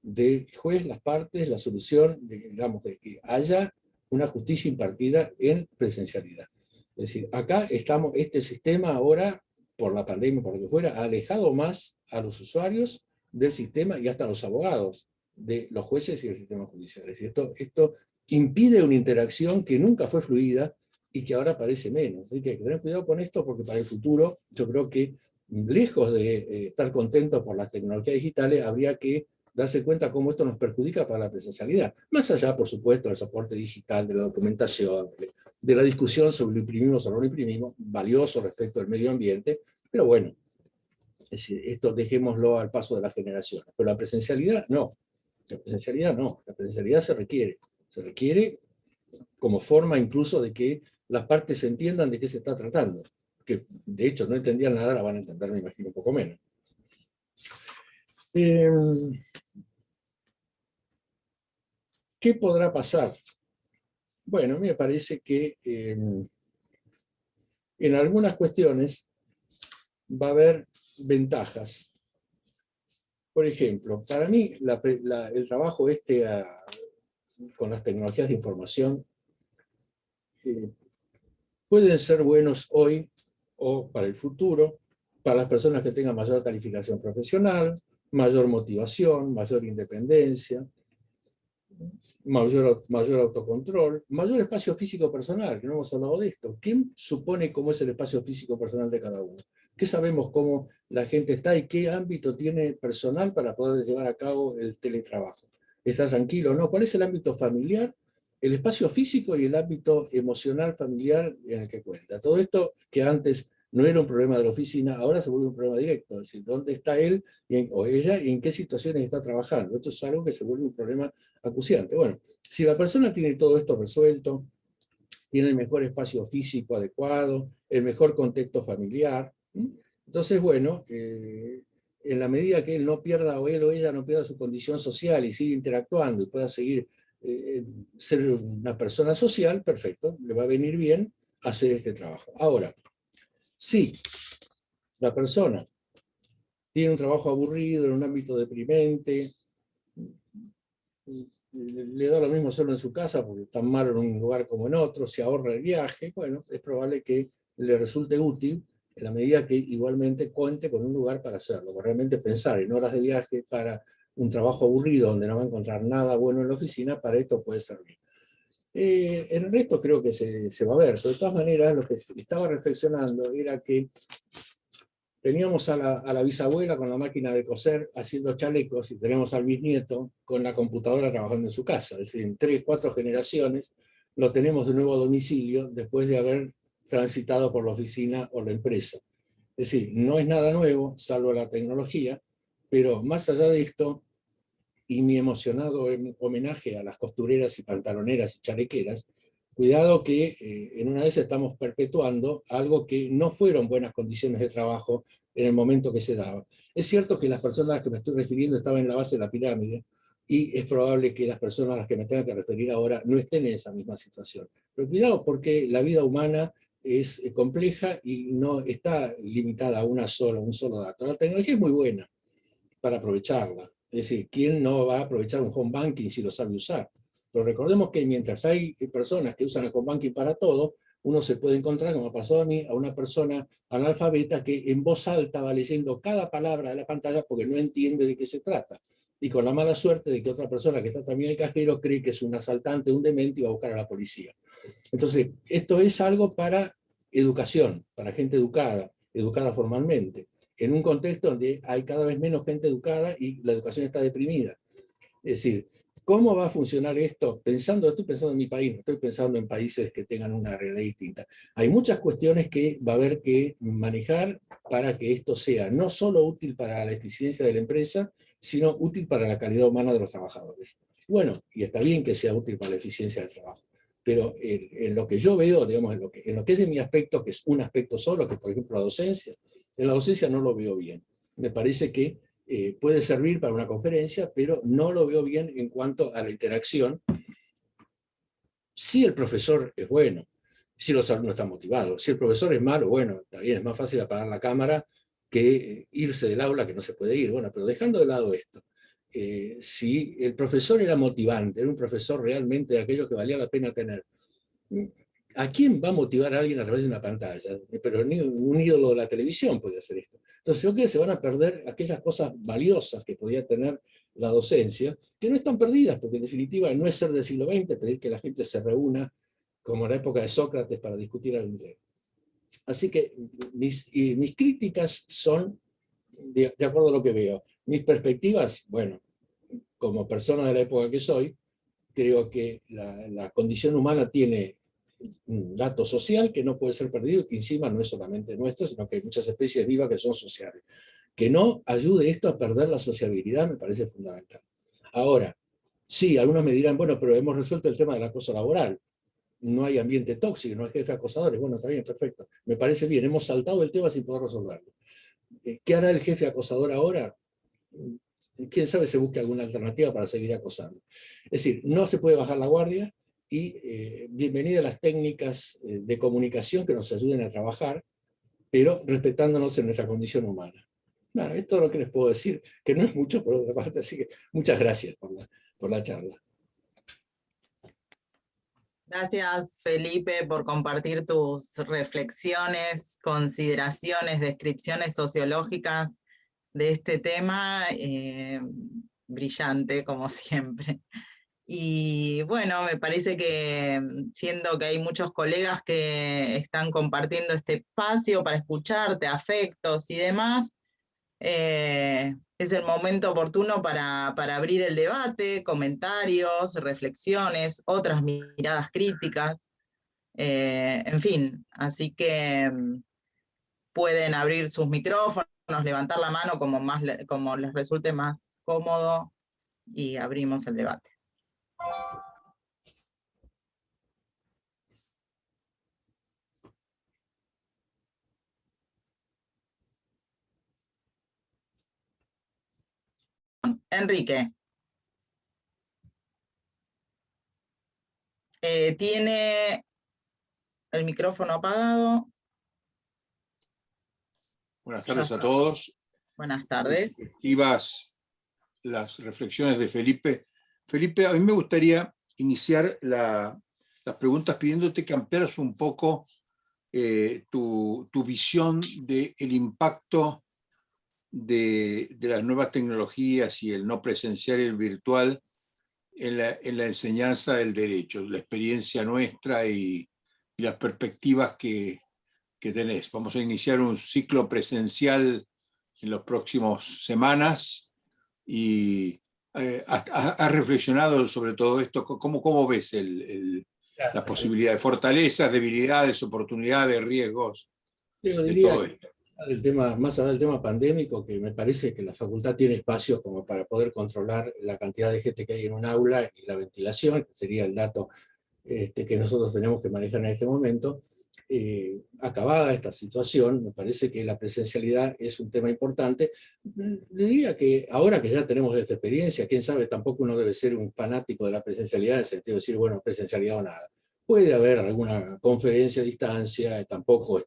Speaker 3: del juez, las partes, la solución, digamos, de que haya una justicia impartida en presencialidad. Es decir, acá estamos, este sistema ahora, por la pandemia, por lo que fuera, ha alejado más a los usuarios del sistema y hasta a los abogados de los jueces y del sistema judicial. Es decir, esto impide una interacción que nunca fue fluida y que ahora parece menos. Así que hay que tener cuidado con esto, porque para el futuro yo creo que, lejos de estar contentos por las tecnologías digitales, habría que darse cuenta cómo esto nos perjudica para la presencialidad. Más allá, por supuesto, del soporte digital, de la documentación, de la discusión sobre lo imprimimos o no lo imprimimos, valioso respecto al medio ambiente, pero bueno, es decir, esto dejémoslo al paso de las generaciones. Pero la presencialidad no. La presencialidad no. La presencialidad se requiere como forma incluso de que las partes entiendan de qué se está tratando. Que de hecho no entendían nada, la van a entender, me imagino, un poco menos. ¿Qué podrá pasar? Bueno, me parece que en algunas cuestiones va a haber ventajas. Por ejemplo, para mí el trabajo con las tecnologías de información pueden ser buenos hoy o para el futuro, para las personas que tengan mayor calificación profesional, mayor motivación, mayor independencia, mayor autocontrol, mayor espacio físico personal, que no hemos hablado de esto. ¿Quién supone cómo es el espacio físico personal de cada uno? ¿Qué sabemos cómo la gente está y qué ámbito tiene personal para poder llevar a cabo el teletrabajo? ¿Está tranquilo o no? ¿Cuál es el ámbito familiar, el espacio físico y el ámbito emocional familiar en el que cuenta? Todo esto que antes no era un problema de la oficina, ahora se vuelve un problema directo. Es decir, ¿dónde está él o ella y en qué situaciones está trabajando? Esto es algo que se vuelve un problema acuciante. Bueno, si la persona tiene todo esto resuelto, tiene el mejor espacio físico adecuado, el mejor contexto familiar, Entonces, bueno, en la medida que él no pierda, o él o ella no pierda su condición social y siga interactuando y pueda seguir ser una persona social, perfecto, le va a venir bien hacer este trabajo. Ahora, si la persona tiene un trabajo aburrido en un ámbito deprimente, le da lo mismo solo en su casa porque es tan malo en un lugar como en otro, se ahorra el viaje, bueno, es probable que le resulte útil en la medida que igualmente cuente con un lugar para hacerlo. Porque realmente pensar en horas de viaje para un trabajo aburrido donde no va a encontrar nada bueno en la oficina, para esto puede servir. En el resto creo que se va a ver, pero de todas maneras lo que estaba reflexionando era que teníamos a la bisabuela con la máquina de coser haciendo chalecos y tenemos al bisnieto con la computadora trabajando en su casa. Es decir, en 3, 4 generaciones lo tenemos de nuevo a domicilio después de haber transitado por la oficina o la empresa. Es decir, no es nada nuevo, salvo la tecnología, pero más allá de esto, y mi emocionado homenaje a las costureras y pantaloneras y chalequeras, cuidado que en una vez estamos perpetuando algo que no fueron buenas condiciones de trabajo en el momento que se daba. Es cierto que las personas a las que me estoy refiriendo estaban en la base de la pirámide, y es probable que las personas a las que me tenga que referir ahora no estén en esa misma situación. Pero cuidado, porque la vida humana es compleja y no está limitada a un solo dato. La tecnología es muy buena para aprovecharla. Es decir, ¿quién no va a aprovechar un home banking si lo sabe usar? Pero recordemos que mientras hay personas que usan el home banking para todo, uno se puede encontrar, como ha pasado a mí, a una persona analfabeta que en voz alta va leyendo cada palabra de la pantalla porque no entiende de qué se trata. Y con la mala suerte de que otra persona que está también en el cajero cree que es un asaltante, un demente y va a buscar a la policía. Entonces, esto es algo para educación, para gente educada, educada formalmente, en un contexto donde hay cada vez menos gente educada y la educación está deprimida. Es decir, ¿cómo va a funcionar esto? Estoy pensando en mi país, no estoy pensando en países que tengan una realidad distinta. Hay muchas cuestiones que va a haber que manejar para que esto sea no solo útil para la eficiencia de la empresa, sino útil para la calidad humana de los trabajadores. Bueno, y está bien que sea útil para la eficiencia del trabajo, pero en lo que yo veo, digamos, en lo que es de mi aspecto, que es un aspecto solo, que por ejemplo la docencia, en la docencia no lo veo bien. Me parece que puede servir para una conferencia, pero no lo veo bien en cuanto a la interacción. Si el profesor es bueno, si los alumnos están motivados, si el profesor es malo, bueno, también es más fácil apagar la cámara que irse del aula que no se puede ir. Bueno, pero dejando de lado esto, si el profesor era motivante, era un profesor realmente de aquello que valía la pena tener, ¿a quién va a motivar a alguien a través de una pantalla? Pero ni un ídolo de la televisión puede hacer esto. Entonces yo creo que se van a perder aquellas cosas valiosas que podía tener la docencia, que no están perdidas, porque en definitiva no es ser del siglo XX pedir que la gente se reúna como en la época de Sócrates para discutir algún tema. Así que mis críticas son de acuerdo a lo que veo. Mis perspectivas, bueno, como persona de la época que soy, creo que la condición humana tiene un dato social que no puede ser perdido y que encima no es solamente nuestro, sino que hay muchas especies vivas que son sociales. Que no ayude esto a perder la sociabilidad me parece fundamental. Ahora, sí, algunos me dirán, bueno, pero hemos resuelto el tema del acoso laboral. No hay ambiente tóxico, no hay jefe acosadores. Bueno, está bien, perfecto. Me parece bien, hemos saltado el tema sin poder resolverlo. ¿Qué hará el jefe acosador ahora? Quién sabe, se busque alguna alternativa para seguir acosando. Es decir, no se puede bajar la guardia y bienvenida a las técnicas de comunicación que nos ayuden a trabajar, pero respetándonos en nuestra condición humana. Bueno, esto es lo que les puedo decir, que no es mucho por otra parte, así que muchas gracias por la charla.
Speaker 1: Gracias, Felipe, por compartir tus reflexiones, consideraciones, descripciones sociológicas de este tema. Brillante, como siempre. Y bueno, me parece que siendo que hay muchos colegas que están compartiendo este espacio para escucharte, afectos y demás, es el momento oportuno para abrir el debate, comentarios, reflexiones, otras miradas críticas, en fin, así que pueden abrir sus micrófonos, levantar la mano como les resulte más cómodo y abrimos el debate. Enrique. Tiene el micrófono apagado.
Speaker 4: Buenas tardes a todos.
Speaker 1: Buenas tardes.
Speaker 4: Efectivas las reflexiones de Felipe. Felipe, a mí me gustaría iniciar las preguntas pidiéndote que ampliaras un poco tu visión del impacto de las nuevas tecnologías y el no presencial y el virtual en la enseñanza del derecho, la experiencia nuestra y las perspectivas que tenés. Vamos a iniciar un ciclo presencial en las próximas semanas y ¿has reflexionado sobre todo esto? ¿Cómo ves las posibilidades, fortalezas, debilidades, oportunidades, riesgos
Speaker 3: Yo
Speaker 4: de
Speaker 3: diría
Speaker 4: todo esto?
Speaker 3: más allá del tema pandémico, que me parece que la facultad tiene espacios como para poder controlar la cantidad de gente que hay en un aula y la ventilación, que sería el dato que nosotros tenemos que manejar en este momento. Acabada esta situación, me parece que la presencialidad es un tema importante. Le diría que ahora que ya tenemos esta experiencia, quién sabe, tampoco uno debe ser un fanático de la presencialidad en el sentido de decir, bueno, presencialidad o nada. Puede haber alguna conferencia a distancia, tampoco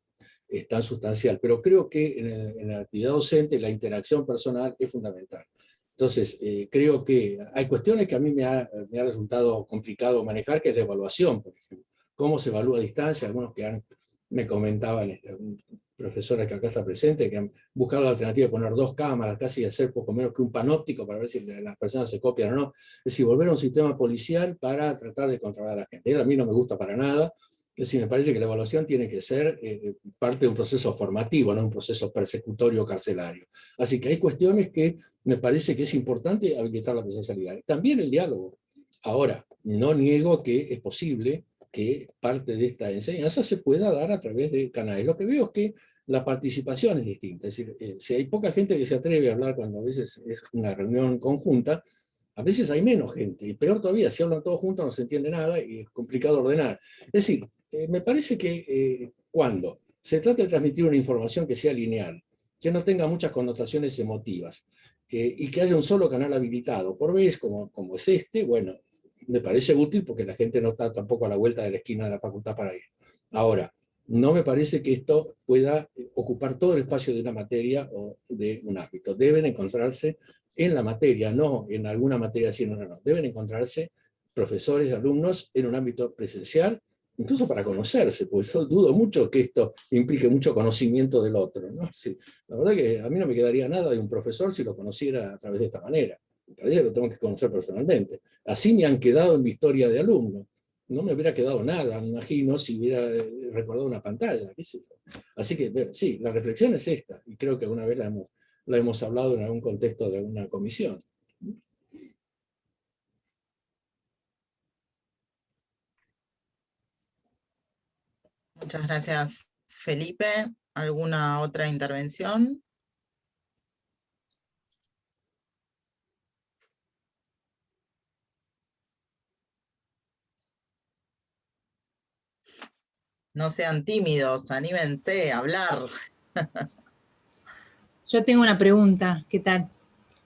Speaker 3: es tan sustancial, pero creo que en la actividad docente la interacción personal es fundamental. Entonces, creo que hay cuestiones que a mí me ha resultado complicado manejar, que es la evaluación, por ejemplo. Cómo se evalúa a distancia, algunos que me comentaban, profesora que acá está presente, que han buscado la alternativa de poner 2 cámaras, casi hacer poco menos que un panóptico para ver si las personas se copian o no. Es decir, volver a un sistema policial para tratar de controlar a la gente. A mí no me gusta para nada. Es decir, me parece que la evaluación tiene que ser parte de un proceso formativo, no un proceso persecutorio carcelario. Así que hay cuestiones que me parece que es importante habilitar la presencialidad. También el diálogo. Ahora, no niego que es posible que parte de esta enseñanza se pueda dar a través de canales. Lo que veo es que la participación es distinta. Es decir, si hay poca gente que se atreve a hablar cuando a veces es una reunión conjunta, a veces hay menos gente. Y peor todavía, si hablan todos juntos no se entiende nada y es complicado ordenar. Es decir, me parece que cuando se trata de transmitir una información que sea lineal, que no tenga muchas connotaciones emotivas, y que haya un solo canal habilitado por vez, como es este, bueno, me parece útil porque la gente no está tampoco a la vuelta de la esquina de la facultad para ir. Ahora, no me parece que esto pueda ocupar todo el espacio de una materia o de un ámbito. Deben encontrarse en la materia, no en alguna materia así, no. Deben encontrarse profesores y alumnos en un ámbito presencial, incluso para conocerse, porque yo dudo mucho que esto implique mucho conocimiento del otro, ¿no? Sí, la verdad que a mí no me quedaría nada de un profesor si lo conociera a través de esta manera. Me parece que lo tengo que conocer personalmente. Así me han quedado en mi historia de alumno. No me hubiera quedado nada, me imagino, si hubiera recordado una pantalla. ¿Qué sé yo? Así que, sí, la reflexión es esta, y creo que alguna vez la hemos hablado en algún contexto de una comisión.
Speaker 1: Muchas gracias, Felipe. ¿Alguna otra intervención? No sean tímidos, anímense a hablar.
Speaker 5: Yo tengo una pregunta, ¿qué tal?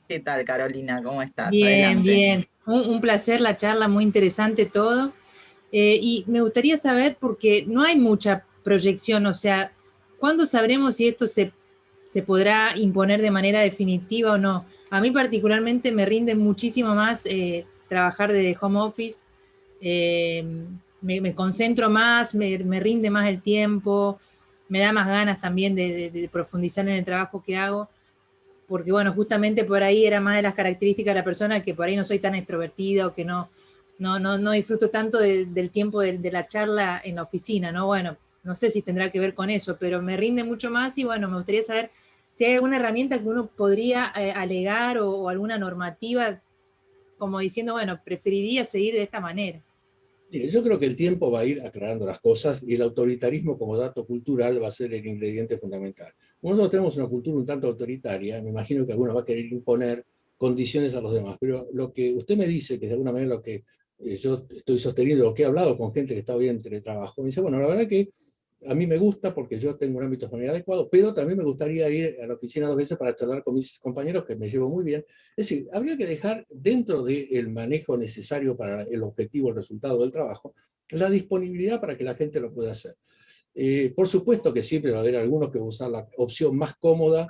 Speaker 1: ¿Qué tal, Carolina? ¿Cómo estás?
Speaker 5: Bien,
Speaker 1: Adelante.
Speaker 5: bien. Un placer la charla, muy interesante todo. Y me gustaría saber, porque no hay mucha proyección, o sea, ¿cuándo sabremos si esto se podrá imponer de manera definitiva o no? A mí particularmente me rinde muchísimo más trabajar de home office, me concentro más, me rinde más el tiempo, me da más ganas también de profundizar en el trabajo que hago, porque bueno, justamente por ahí era más de las características de la persona que por ahí no soy tan extrovertida o que no disfruto tanto del tiempo de la charla en la oficina, ¿no? Bueno, no sé si tendrá que ver con eso, pero me rinde mucho más y bueno, me gustaría saber si hay alguna herramienta que uno podría alegar o alguna normativa como diciendo, bueno, preferiría seguir de esta manera.
Speaker 3: Yo creo que el tiempo va a ir aclarando las cosas y el autoritarismo como dato cultural va a ser el ingrediente fundamental. Como nosotros tenemos una cultura un tanto autoritaria, me imagino que algunos va a querer imponer condiciones a los demás, pero lo que usted me dice, que de alguna manera lo que yo estoy sosteniendo, lo que he hablado con gente que está hoy en teletrabajo, me dice, bueno, la verdad que a mí me gusta porque yo tengo un ámbito familiar adecuado, pero también me gustaría ir a la oficina 2 veces para charlar con mis compañeros, que me llevo muy bien. Es decir, habría que dejar dentro del manejo necesario para el objetivo, el resultado del trabajo, la disponibilidad para que la gente lo pueda hacer. Por supuesto que siempre va a haber algunos que van a usar la opción más cómoda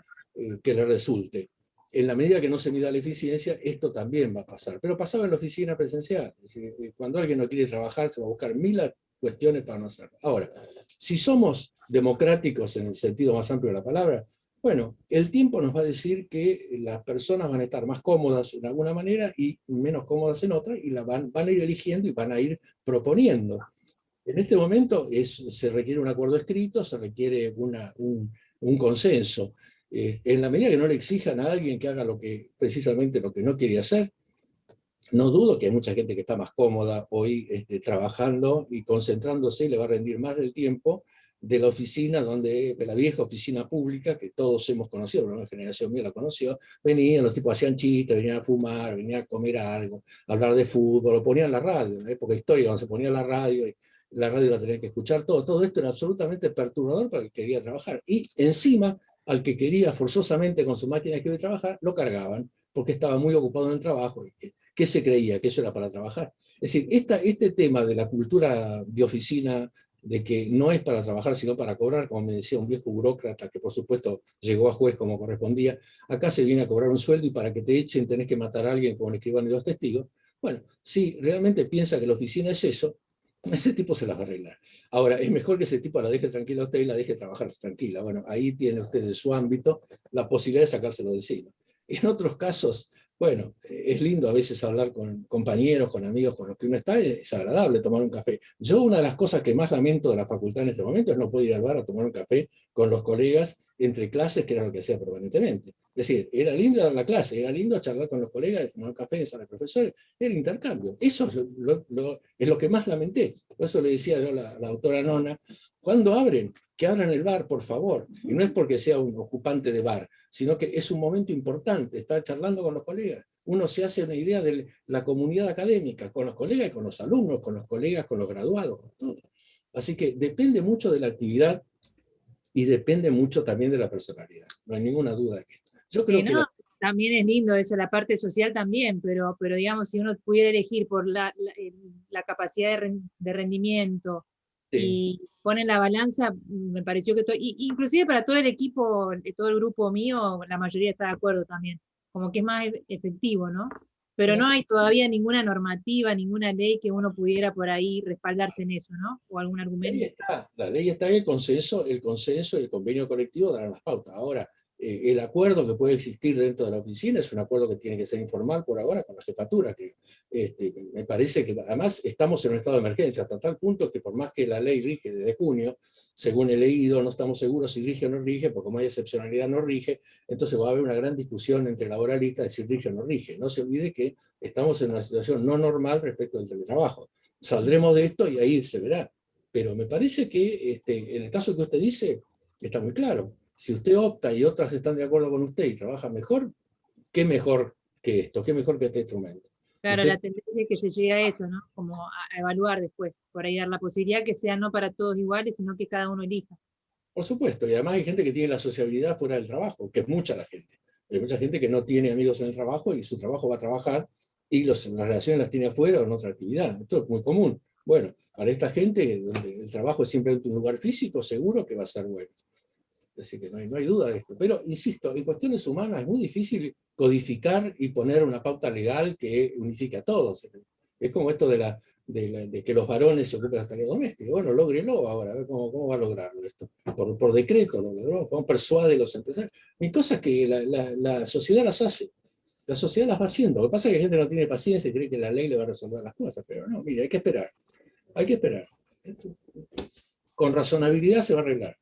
Speaker 3: que le resulte. En la medida que no se mida la eficiencia, esto también va a pasar. Pero pasaba en la oficina presencial. Es decir, cuando alguien no quiere trabajar, se va a buscar mil cuestiones para no hacerlo. Ahora, si somos democráticos en el sentido más amplio de la palabra, bueno, el tiempo nos va a decir que las personas van a estar más cómodas en alguna manera y menos cómodas en otra, y van a ir eligiendo y van a ir proponiendo. En este momento se requiere un acuerdo escrito, se requiere un consenso. En la medida que no le exijan a alguien que haga precisamente lo que no quiere hacer, no dudo que hay mucha gente que está más cómoda hoy trabajando y concentrándose, y le va a rendir más del tiempo de la oficina, de la vieja oficina pública que todos hemos conocido, la generación mía la conoció. Venían, los tipos hacían chistes, venían a fumar, venían a comer algo, a hablar de fútbol, o ponían la radio, en la época histórica donde se ponía la radio, y la radio la tenía que escuchar todo esto era absolutamente perturbador para el que quería trabajar. Y encima, al que quería forzosamente con su máquina de escribir trabajar, lo cargaban, porque estaba muy ocupado en el trabajo. ¿Qué se creía? Que eso era para trabajar. Es decir, este tema de la cultura de oficina, de que no es para trabajar, sino para cobrar, como me decía un viejo burócrata, que por supuesto llegó a juez como correspondía, acá se viene a cobrar un sueldo y para que te echen tenés que matar a alguien con un escribano y 2 testigos. Bueno, si realmente piensa que la oficina es eso, ese tipo se las va a arreglar. Ahora, es mejor que ese tipo la deje tranquila a usted y la deje trabajar tranquila. Bueno, ahí tiene usted en su ámbito la posibilidad de sacárselo de encima. En otros casos, bueno, es lindo a veces hablar con compañeros, con amigos con los que uno está, es agradable tomar un café. Yo una de las cosas que más lamento de la facultad en este momento es no poder ir al bar a tomar un café con los colegas entre clases, que era lo que hacía permanentemente. Es decir, era lindo dar la clase, era lindo charlar con los colegas, tomar un café en sala de profesores, era intercambio. Eso es lo que más lamenté. Por eso le decía yo a la autora Nona, ¿cuándo abren? Que abran el bar, por favor. Y no es porque sea un ocupante de bar, sino que es un momento importante, estar charlando con los colegas. Uno se hace una idea de la comunidad académica, con los colegas y con los alumnos, con los colegas, con los graduados. Así que depende mucho de la actividad y depende mucho también de la personalidad. No hay ninguna duda de esto. Yo creo que
Speaker 5: también es lindo eso, la parte social también, pero digamos, si uno pudiera elegir por la capacidad de rendimiento, sí, y ponen la balanza, me pareció que inclusive para todo el equipo, todo el grupo mío, la mayoría está de acuerdo también, como que es más efectivo, ¿no? Pero no hay todavía ninguna normativa, ninguna ley que uno pudiera por ahí respaldarse en eso, ¿no? O algún argumento.
Speaker 3: La ley está en el consenso y el convenio colectivo darán las pautas. Ahora, el acuerdo que puede existir dentro de la oficina es un acuerdo que tiene que ser informal por ahora con la jefatura, que me parece que además estamos en un estado de emergencia, hasta tal punto que por más que la ley rige desde junio, según he leído, no estamos seguros si rige o no rige, porque como hay excepcionalidad no rige, entonces va a haber una gran discusión entre laboralistas de si rige o no rige. No se olvide que estamos en una situación no normal respecto al teletrabajo. Saldremos de esto y ahí se verá. Pero me parece que en el caso que usted dice, está muy claro. Si usted opta y otras están de acuerdo con usted y trabaja mejor, ¿qué mejor que esto? ¿Qué mejor que este instrumento?
Speaker 5: Claro,
Speaker 3: usted,
Speaker 5: la tendencia es que se llegue a eso, ¿no? Como a evaluar después, por ahí dar la posibilidad que sea no para todos iguales, sino que cada uno elija.
Speaker 3: Por supuesto, y además hay gente que tiene la sociabilidad fuera del trabajo, que es mucha la gente. Hay mucha gente que no tiene amigos en el trabajo y su trabajo va a trabajar y las relaciones las tiene afuera o en otra actividad. Esto es muy común. Bueno, para esta gente, donde el trabajo es simplemente un lugar físico, seguro que va a ser bueno. Así que no hay duda de esto. Pero, insisto, en cuestiones humanas es muy difícil codificar y poner una pauta legal que unifique a todos. Es como esto de que los varones se ocupen de la tarea doméstica. Bueno, lógrelo ahora, a ver cómo va a lograrlo esto. Por decreto lo logró, cómo persuade a los empresarios. Hay cosas que la sociedad las hace. La sociedad las va haciendo. Lo que pasa es que la gente no tiene paciencia y cree que la ley le va a resolver las cosas. Pero no, mire, hay que esperar. Hay que esperar. Con razonabilidad se va a arreglar.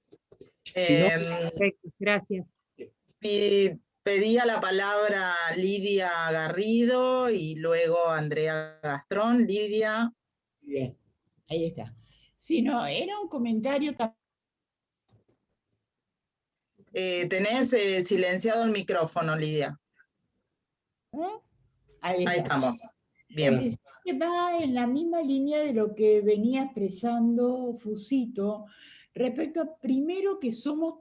Speaker 3: Si no,
Speaker 5: perfecto, gracias.
Speaker 1: Pedía la palabra Lidia Garrido y luego Andrea Gastrón. Lidia.
Speaker 6: Bien. Ahí está. Sí, no, era un comentario también.
Speaker 1: Tenés silenciado el micrófono, Lidia.
Speaker 6: Ahí
Speaker 1: estamos. Bien.
Speaker 6: Va en la misma línea de lo que venía expresando Fusito, respecto a, primero, que somos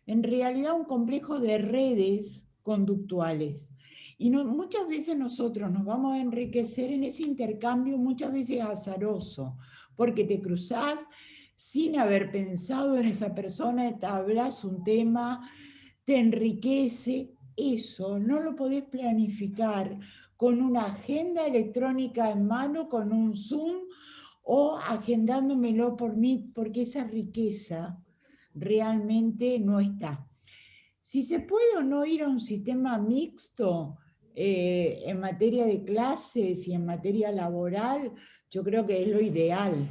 Speaker 6: en realidad un complejo de redes conductuales. Y muchas veces nosotros nos vamos a enriquecer en ese intercambio, muchas veces azaroso, porque te cruzás sin haber pensado en esa persona, te hablas un tema, te enriquece. Eso no lo podés planificar con una agenda electrónica en mano, con un Zoom, o agendándomelo por mí, porque esa riqueza realmente no está. Si se puede o no ir a un sistema mixto en materia de clases y en materia laboral, yo creo que es lo ideal,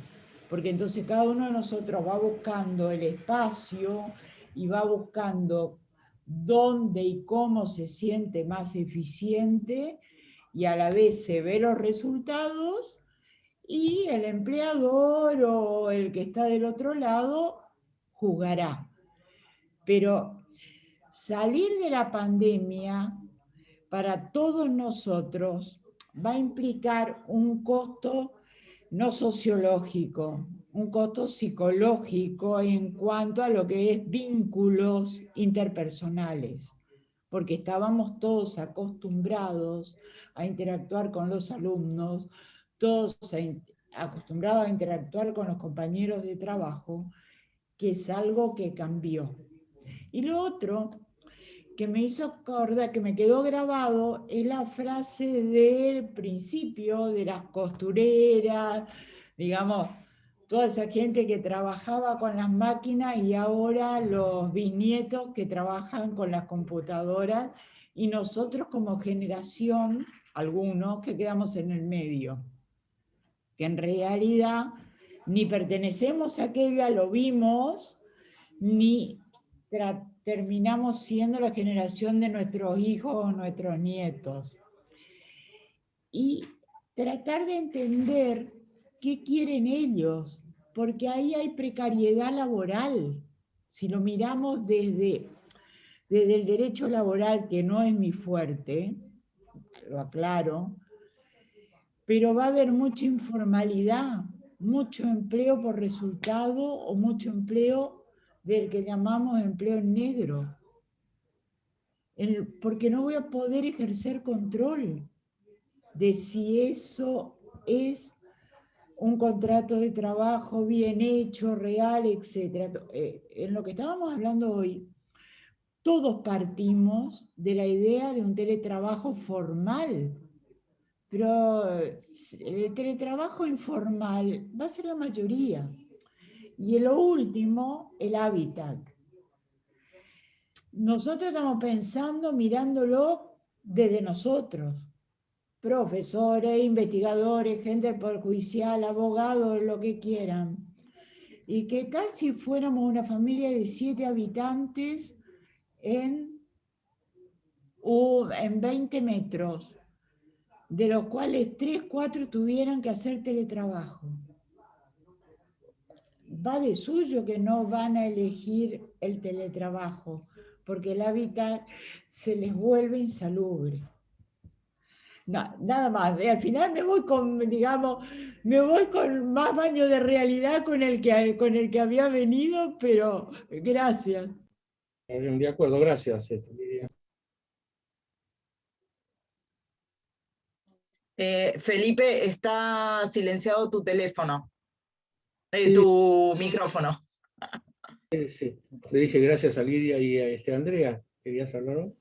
Speaker 6: porque entonces cada uno de nosotros va buscando el espacio y va buscando dónde y cómo se siente más eficiente, y a la vez se ve los resultados, y el empleador o el que está del otro lado jugará. Pero salir de la pandemia para todos nosotros va a implicar un costo no sociológico, un costo psicológico en cuanto a lo que es vínculos interpersonales, porque estábamos todos acostumbrados a interactuar con los alumnos, todos acostumbrados a interactuar con los compañeros de trabajo, que es algo que cambió. Y lo otro que me hizo acordar, que me quedó grabado, es la frase del principio de las costureras, digamos, toda esa gente que trabajaba con las máquinas, y ahora los bisnietos que trabajan con las computadoras, y nosotros como generación, algunos que quedamos en el medio, que en realidad ni pertenecemos a aquella, lo vimos, ni terminamos siendo la generación de nuestros hijos o nuestros nietos. Y tratar de entender qué quieren ellos, porque ahí hay precariedad laboral. Si lo miramos desde el derecho laboral, que no es mi fuerte, lo aclaro, pero va a haber mucha informalidad, mucho empleo por resultado o mucho empleo del que llamamos empleo negro, porque no voy a poder ejercer control de si eso es un contrato de trabajo bien hecho, real, etc. En lo que estábamos hablando hoy, todos partimos de la idea de un teletrabajo formal, pero el teletrabajo informal va a ser la mayoría. Y en lo último, el hábitat. Nosotros estamos pensando, mirándolo desde nosotros, profesores, investigadores, gente del Poder Judicial, abogados, lo que quieran. ¿Y qué tal si fuéramos una familia de 7 habitantes en 20 metros, de los cuales 3, 4 tuvieran que hacer teletrabajo? Va de suyo que no van a elegir el teletrabajo, porque el hábitat se les vuelve insalubre. No, nada más. Al final me voy con, digamos, me voy con más baño de realidad con el que había venido, pero gracias.
Speaker 3: De acuerdo, gracias, Lidia.
Speaker 1: Felipe, está silenciado tu teléfono,
Speaker 3: Sí.
Speaker 1: tu micrófono.
Speaker 3: Sí, le dije gracias a Lidia y a Andrea. ¿Querías hablar?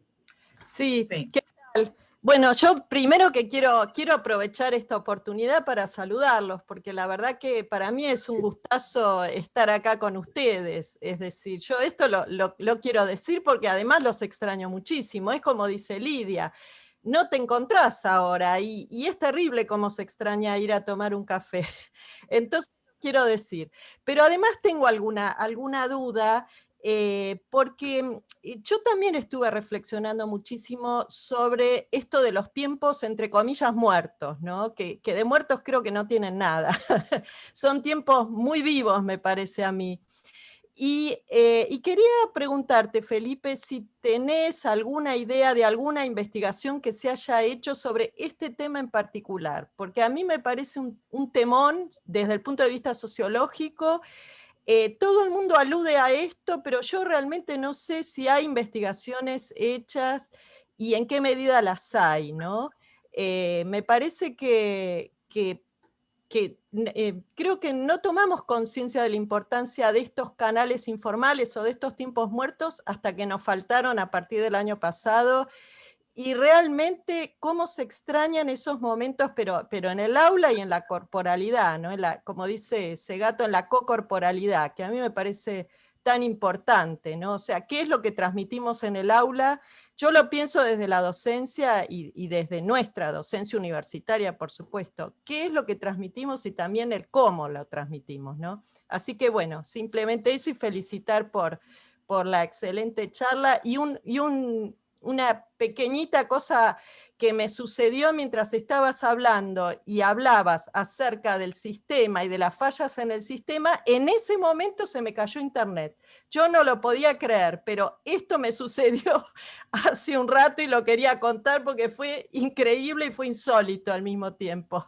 Speaker 7: Sí,
Speaker 1: Sí.
Speaker 7: ¿qué tal? Bueno, yo primero que quiero aprovechar esta oportunidad para saludarlos, porque la verdad que para mí es un gustazo estar acá con ustedes. Es decir, yo esto lo quiero decir porque además los extraño muchísimo. Es como dice Lidia, no te encontrás ahora y es terrible cómo se extraña ir a tomar un café. Entonces, quiero decir, pero además tengo alguna duda, porque yo también estuve reflexionando muchísimo sobre esto de los tiempos, entre comillas, muertos, ¿no? Que de muertos creo que no tienen nada. Son tiempos muy vivos, me parece a mí. Y quería preguntarte, Felipe, si tenés alguna idea de alguna investigación que se haya hecho sobre este tema en particular, porque a mí me parece un temón desde el punto de vista sociológico, Todo el mundo alude a esto, pero yo realmente no sé si hay investigaciones hechas y en qué medida las hay, ¿no? Me parece que creo que no tomamos conciencia de la importancia de estos canales informales o de estos tiempos muertos hasta que nos faltaron a partir del año pasado, y realmente cómo se extrañan esos momentos, pero en el aula y en la corporalidad, ¿no? Como dice Segato, en la cocorporalidad, que a mí me parece tan importante, ¿no? O sea, ¿qué es lo que transmitimos en el aula? Yo lo pienso desde la docencia y desde nuestra docencia universitaria, por supuesto. ¿Qué es lo que transmitimos y también el cómo lo transmitimos, ¿no? Así que bueno, simplemente eso, y felicitar por la excelente charla, y una pequeñita cosa que me sucedió mientras estabas hablando y hablabas acerca del sistema y de las fallas en el sistema. En ese momento se me cayó internet. Yo no lo podía creer, pero esto me sucedió hace un rato y lo quería contar porque fue increíble y fue insólito al mismo tiempo.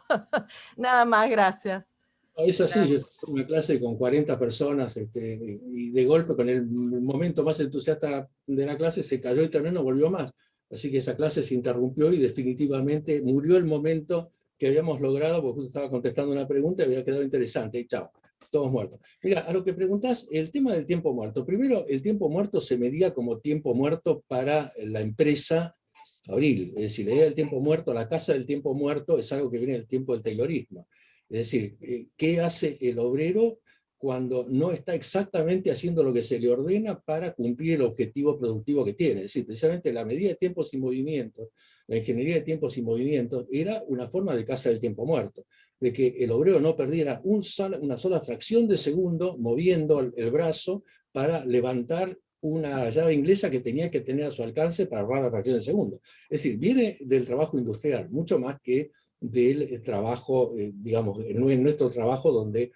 Speaker 7: Nada más, gracias.
Speaker 3: Es así, yo estuve en una clase con 40 personas y de golpe, con el momento más entusiasta de la clase, se cayó internet, no volvió más. Así que esa clase se interrumpió y definitivamente murió el momento que habíamos logrado, porque justo estaba contestando una pregunta y había quedado interesante. Y chao, todos muertos. Mira, a lo que preguntás, el tema del tiempo muerto. Primero, el tiempo muerto se medía como tiempo muerto para la empresa fabril. Es decir, la idea del tiempo muerto, la casa del tiempo muerto, es algo que viene del tiempo del taylorismo. Es decir, ¿qué hace el obrero cuando no está exactamente haciendo lo que se le ordena para cumplir el objetivo productivo que tiene? Es decir, precisamente la medida de tiempos y movimientos, la ingeniería de tiempos y movimientos, era una forma de casa del tiempo muerto, de que el obrero no perdiera una sola fracción de segundo moviendo el brazo para levantar una llave inglesa que tenía que tener a su alcance para ahorrar la fracción de segundo. Es decir, viene del trabajo industrial, mucho más que del trabajo, digamos, en nuestro trabajo, donde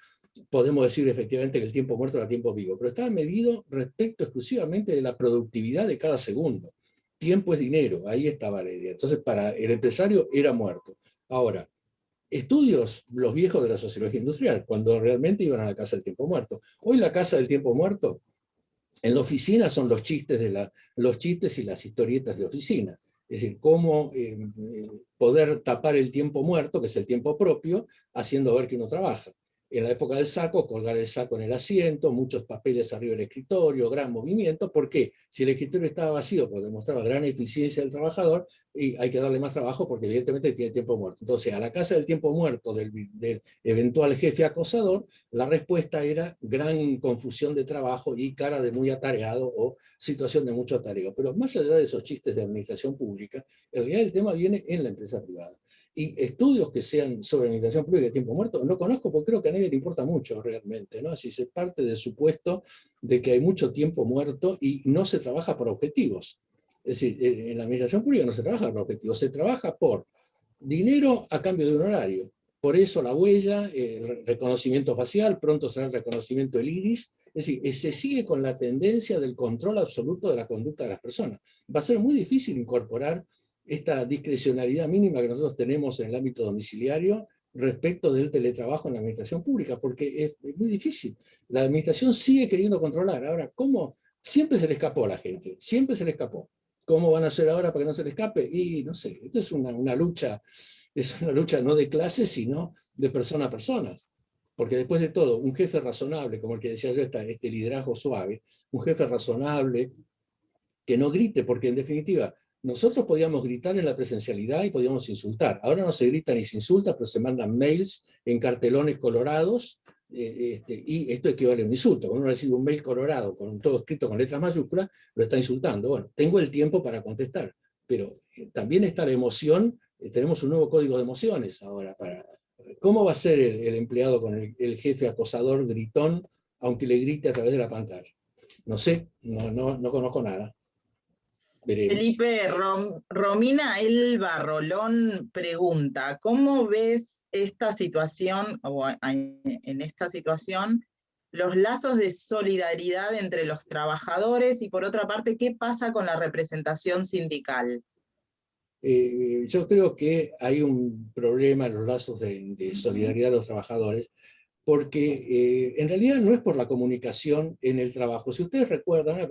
Speaker 3: podemos decir efectivamente que el tiempo muerto era tiempo vivo, pero estaba medido respecto exclusivamente de la productividad de cada segundo. Tiempo es dinero, ahí estaba la idea. Entonces, para el empresario era muerto. Ahora, estudios, los viejos de la sociología industrial, cuando realmente iban a la casa del tiempo muerto. Hoy la casa del tiempo muerto, en la oficina, son los chistes y las historietas de oficina. Es decir, cómo poder tapar el tiempo muerto, que es el tiempo propio, haciendo ver que uno trabaja. En la época del saco, colgar el saco en el asiento, muchos papeles arriba del escritorio, gran movimiento. ¿Por qué? Si el escritorio estaba vacío, pues demostraba gran eficiencia del trabajador, y hay que darle más trabajo porque evidentemente tiene tiempo muerto. Entonces, a la casa del tiempo muerto del eventual jefe acosador, la respuesta era gran confusión de trabajo y cara de muy atareado o situación de mucho atareo. Pero más allá de esos chistes de administración pública, en realidad el tema viene en la empresa privada. Y estudios que sean sobre administración pública de tiempo muerto no conozco, porque creo que a nadie le importa mucho realmente, ¿no? Así se parte del supuesto de que hay mucho tiempo muerto y no se trabaja por objetivos. Es decir, en la administración pública no se trabaja por objetivos, se trabaja por dinero a cambio de un horario. Por eso la huella, el reconocimiento facial, pronto será el reconocimiento del iris. Es decir, se sigue con la tendencia del control absoluto de la conducta de las personas. Va a ser muy difícil incorporar esta discrecionalidad mínima que nosotros tenemos en el ámbito domiciliario respecto del teletrabajo en la administración pública, porque es muy difícil. La administración sigue queriendo controlar. Ahora, ¿cómo? Siempre se le escapó a la gente, siempre se le escapó. ¿Cómo van a hacer ahora para que no se le escape? Y no sé, esto es una lucha no de clase, sino de persona a persona. Porque después de todo, un jefe razonable, como el que decía yo, este liderazgo suave, un jefe razonable que no grite, porque en definitiva, nosotros podíamos gritar en la presencialidad y podíamos insultar. Ahora no se grita ni se insulta, pero se mandan mails en cartelones colorados, y esto equivale a un insulto. Cuando uno recibe un mail colorado con todo escrito con letras mayúsculas, lo está insultando. Bueno, tengo el tiempo para contestar, pero también está la emoción. Tenemos un nuevo código de emociones ahora. ¿Cómo va a ser el empleado con el jefe acosador gritón, aunque le grite a través de la pantalla? No sé, no conozco nada. Veremos.
Speaker 1: Felipe, Romina Elba Rolón pregunta, ¿cómo ves esta situación, o en esta situación, los lazos de solidaridad entre los trabajadores, y por otra parte, qué pasa con la representación sindical?
Speaker 3: Yo creo que hay un problema en los lazos de solidaridad de los trabajadores, porque en realidad no es por la comunicación en el trabajo. Si ustedes recuerdan,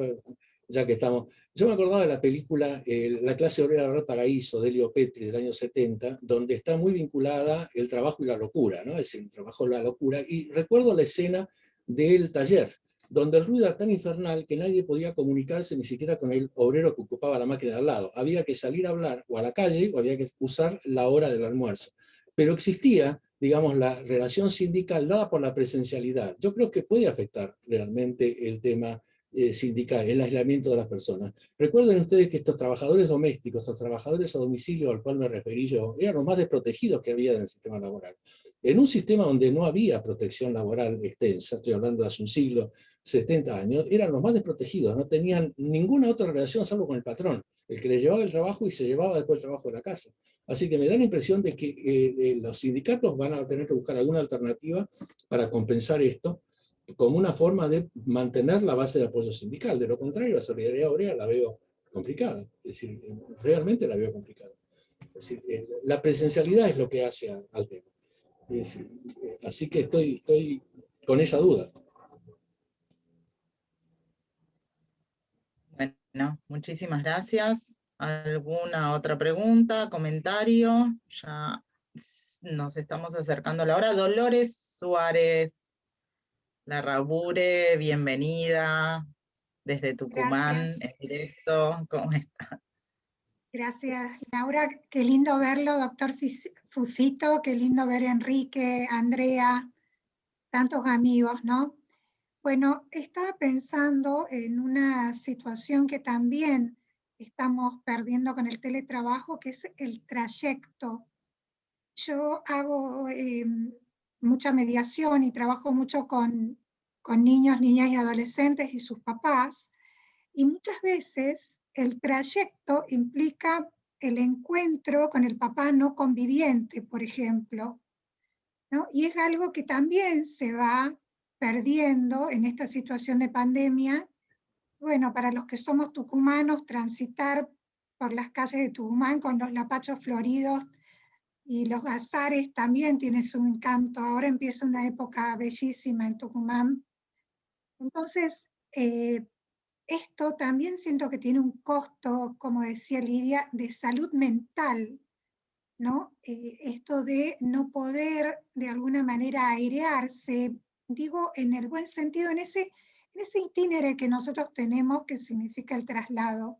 Speaker 3: ya que estamos, yo me acordaba de la película La clase obrera del paraíso, de Elio Petri, del año 70, donde está muy vinculada el trabajo y la locura, ¿no? Es decir, el trabajo y la locura. Y recuerdo la escena del taller, donde el ruido era tan infernal que nadie podía comunicarse ni siquiera con el obrero que ocupaba la máquina de al lado. Había que salir a hablar o a la calle o había que usar la hora del almuerzo. Pero existía, digamos, la relación sindical dada por la presencialidad. Yo creo que puede afectar realmente el tema sindical, el aislamiento de las personas. Recuerden ustedes que estos trabajadores domésticos, estos trabajadores a domicilio al cual me referí yo, eran los más desprotegidos que había en el sistema laboral. En un sistema donde no había protección laboral extensa, estoy hablando de hace un siglo, 70 años, eran los más desprotegidos, no tenían ninguna otra relación salvo con el patrón, el que les llevaba el trabajo y se llevaba después el trabajo de la casa. Así que me da la impresión de que los sindicatos van a tener que buscar alguna alternativa para compensar esto, como una forma de mantener la base de apoyo sindical. De lo contrario, la solidaridad obrera la veo complicada. Es decir, realmente la veo complicada. Es decir, la presencialidad es lo que hace al tema. Es decir, así que estoy con esa duda.
Speaker 1: Bueno, muchísimas gracias. ¿Alguna otra pregunta, comentario? Ya nos estamos acercando a la hora. Dolores Suárez Larrabure, bienvenida desde Tucumán, en directo. ¿Cómo estás?
Speaker 8: Gracias, Laura. Qué lindo verlo, doctor Fusito. Qué lindo ver a Enrique, Andrea, tantos amigos, ¿no? Bueno, estaba pensando en una situación que también estamos perdiendo con el teletrabajo, que es el trayecto. Yo hago mucha mediación y trabajo mucho con niños, niñas y adolescentes y sus papás, y muchas veces el trayecto implica el encuentro con el papá no conviviente, por ejemplo, ¿no? Y es algo que también se va perdiendo en esta situación de pandemia. Bueno, para los que somos tucumanos, transitar por las calles de Tucumán con los lapachos floridos y los azares también tiene su encanto. Ahora empieza una época bellísima en Tucumán. Entonces, esto también siento que tiene un costo, como decía Lidia, de salud mental, ¿no? Esto de no poder de alguna manera airearse, digo en el buen sentido, en ese itinerario que nosotros tenemos que significa el traslado.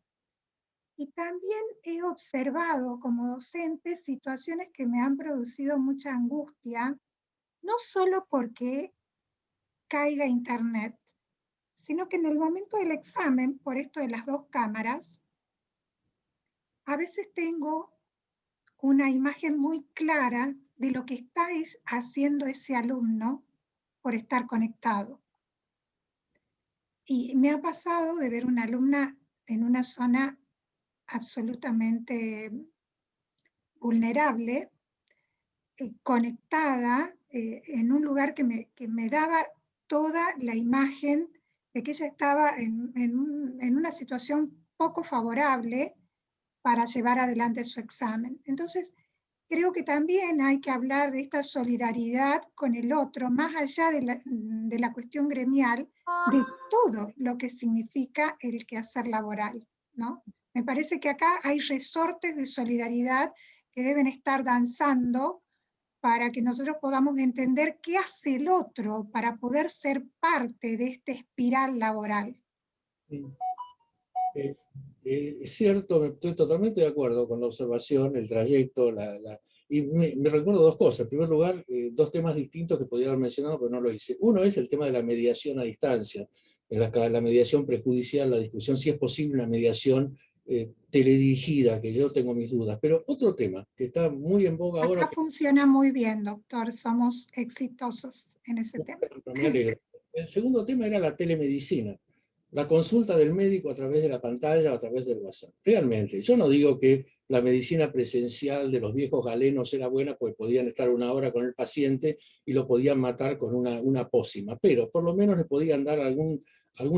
Speaker 8: Y también he observado como docente situaciones que me han producido mucha angustia, no solo porque caiga internet, sino que en el momento del examen, por esto de las dos cámaras, a veces tengo una imagen muy clara de lo que está haciendo ese alumno por estar conectado. Y me ha pasado de ver una alumna en una zona absolutamente vulnerable, conectada en un lugar que me daba toda la imagen de que ella estaba en una situación poco favorable para llevar adelante su examen. Entonces, creo que también hay que hablar de esta solidaridad con el otro, más allá de la cuestión gremial, de todo lo que significa el quehacer laboral, ¿no? Me parece que acá hay resortes de solidaridad que deben estar danzando para que nosotros podamos entender qué hace el otro para poder ser parte de esta espiral laboral.
Speaker 3: Es cierto, estoy totalmente de acuerdo con la observación, el trayecto, y me recuerdo dos cosas. En primer lugar, dos temas distintos que podría haber mencionado, pero no lo hice. Uno es el tema de la mediación a distancia, la mediación prejudicial, la discusión si es posible una mediación teledirigida, que yo tengo mis dudas. Pero otro tema que está muy en boga ahora...
Speaker 8: Acá funciona muy bien, doctor, somos exitosos en ese tema.
Speaker 3: Me alegro. El segundo tema era la telemedicina. La consulta del médico a través de la pantalla o a través del WhatsApp. Realmente, yo no digo que la medicina presencial de los viejos galenos era buena porque podían estar una hora con el paciente y lo podían matar con una pócima, pero por lo menos le podían dar algún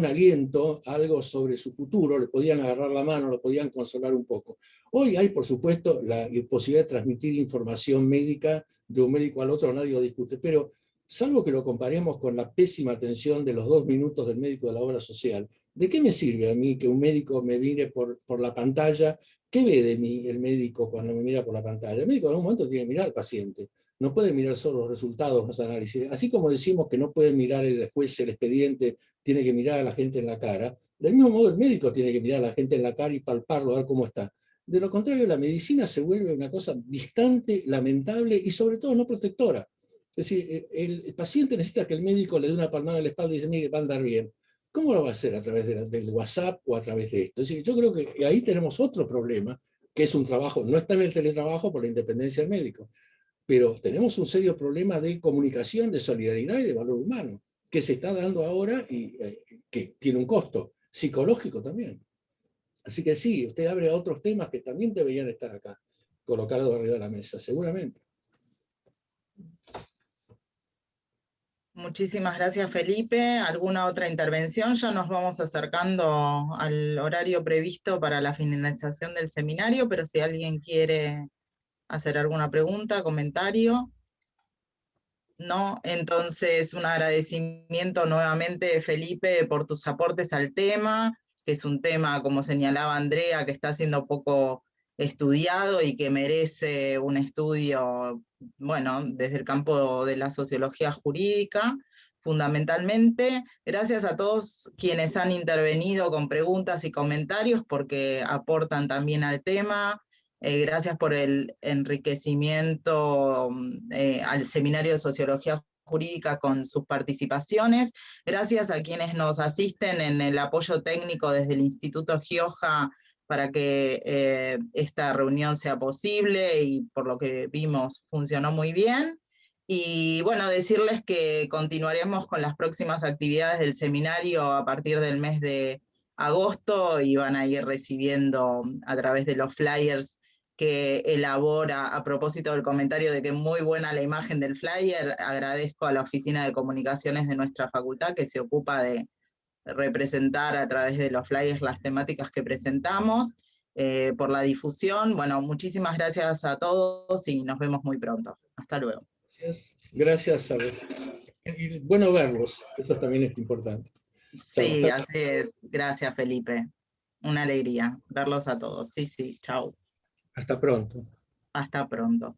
Speaker 3: aliento, algo sobre su futuro, le podían agarrar la mano, lo podían consolar un poco. Hoy hay, por supuesto, la posibilidad de transmitir información médica de un médico al otro, nadie lo discute, pero salvo que lo comparemos con la pésima atención de los 2 minutos del médico de la obra social, ¿de qué me sirve a mí que un médico me mire por la pantalla? ¿Qué ve de mí el médico cuando me mira por la pantalla? El médico en algún momento tiene que mirar al paciente. No puede mirar solo los resultados, los análisis. Así como decimos que no puede mirar el juez el expediente, tiene que mirar a la gente en la cara, del mismo modo el médico tiene que mirar a la gente en la cara y palparlo, a ver cómo está. De lo contrario, la medicina se vuelve una cosa distante, lamentable y sobre todo no protectora. Es decir, el paciente necesita que el médico le dé una palmada en la espalda y dice, mire, va a andar bien. ¿Cómo lo va a hacer? ¿A través del WhatsApp o a través de esto? Es decir, yo creo que ahí tenemos otro problema, que es un trabajo, no está en el teletrabajo por la independencia del médico, pero tenemos un serio problema de comunicación, de solidaridad y de valor humano, que se está dando ahora y que tiene un costo psicológico también. Así que sí, usted abre a otros temas que también deberían estar acá, colocados arriba de la mesa, seguramente.
Speaker 1: Muchísimas gracias, Felipe. ¿Alguna otra intervención? Ya nos vamos acercando al horario previsto para la finalización del seminario, pero si alguien quiere hacer alguna pregunta, comentario. No, entonces un agradecimiento nuevamente, Felipe, por tus aportes al tema, que es un tema, como señalaba Andrea, que está siendo poco estudiado y que merece un estudio, bueno, desde el campo de la sociología jurídica, fundamentalmente. Gracias a todos quienes han intervenido con preguntas y comentarios, porque aportan también al tema. Gracias por el enriquecimiento al Seminario de Sociología Jurídica con sus participaciones. Gracias a quienes nos asisten en el apoyo técnico desde el Instituto Gioja para que esta reunión sea posible y por lo que vimos funcionó muy bien. Y bueno, decirles que continuaremos con las próximas actividades del seminario a partir del mes de agosto y van a ir recibiendo a través de los flyers que elabora. A propósito del comentario de que muy buena la imagen del flyer, agradezco a la Oficina de Comunicaciones de nuestra facultad que se ocupa de representar a través de los flyers las temáticas que presentamos, por la difusión. Bueno, muchísimas gracias a todos y nos vemos muy pronto. Hasta luego.
Speaker 3: Gracias a los... Bueno verlos, eso también es importante.
Speaker 1: Sí, así es. Gracias, Felipe. Una alegría verlos a todos. Sí, sí, chao.
Speaker 3: Hasta pronto.
Speaker 1: Hasta pronto.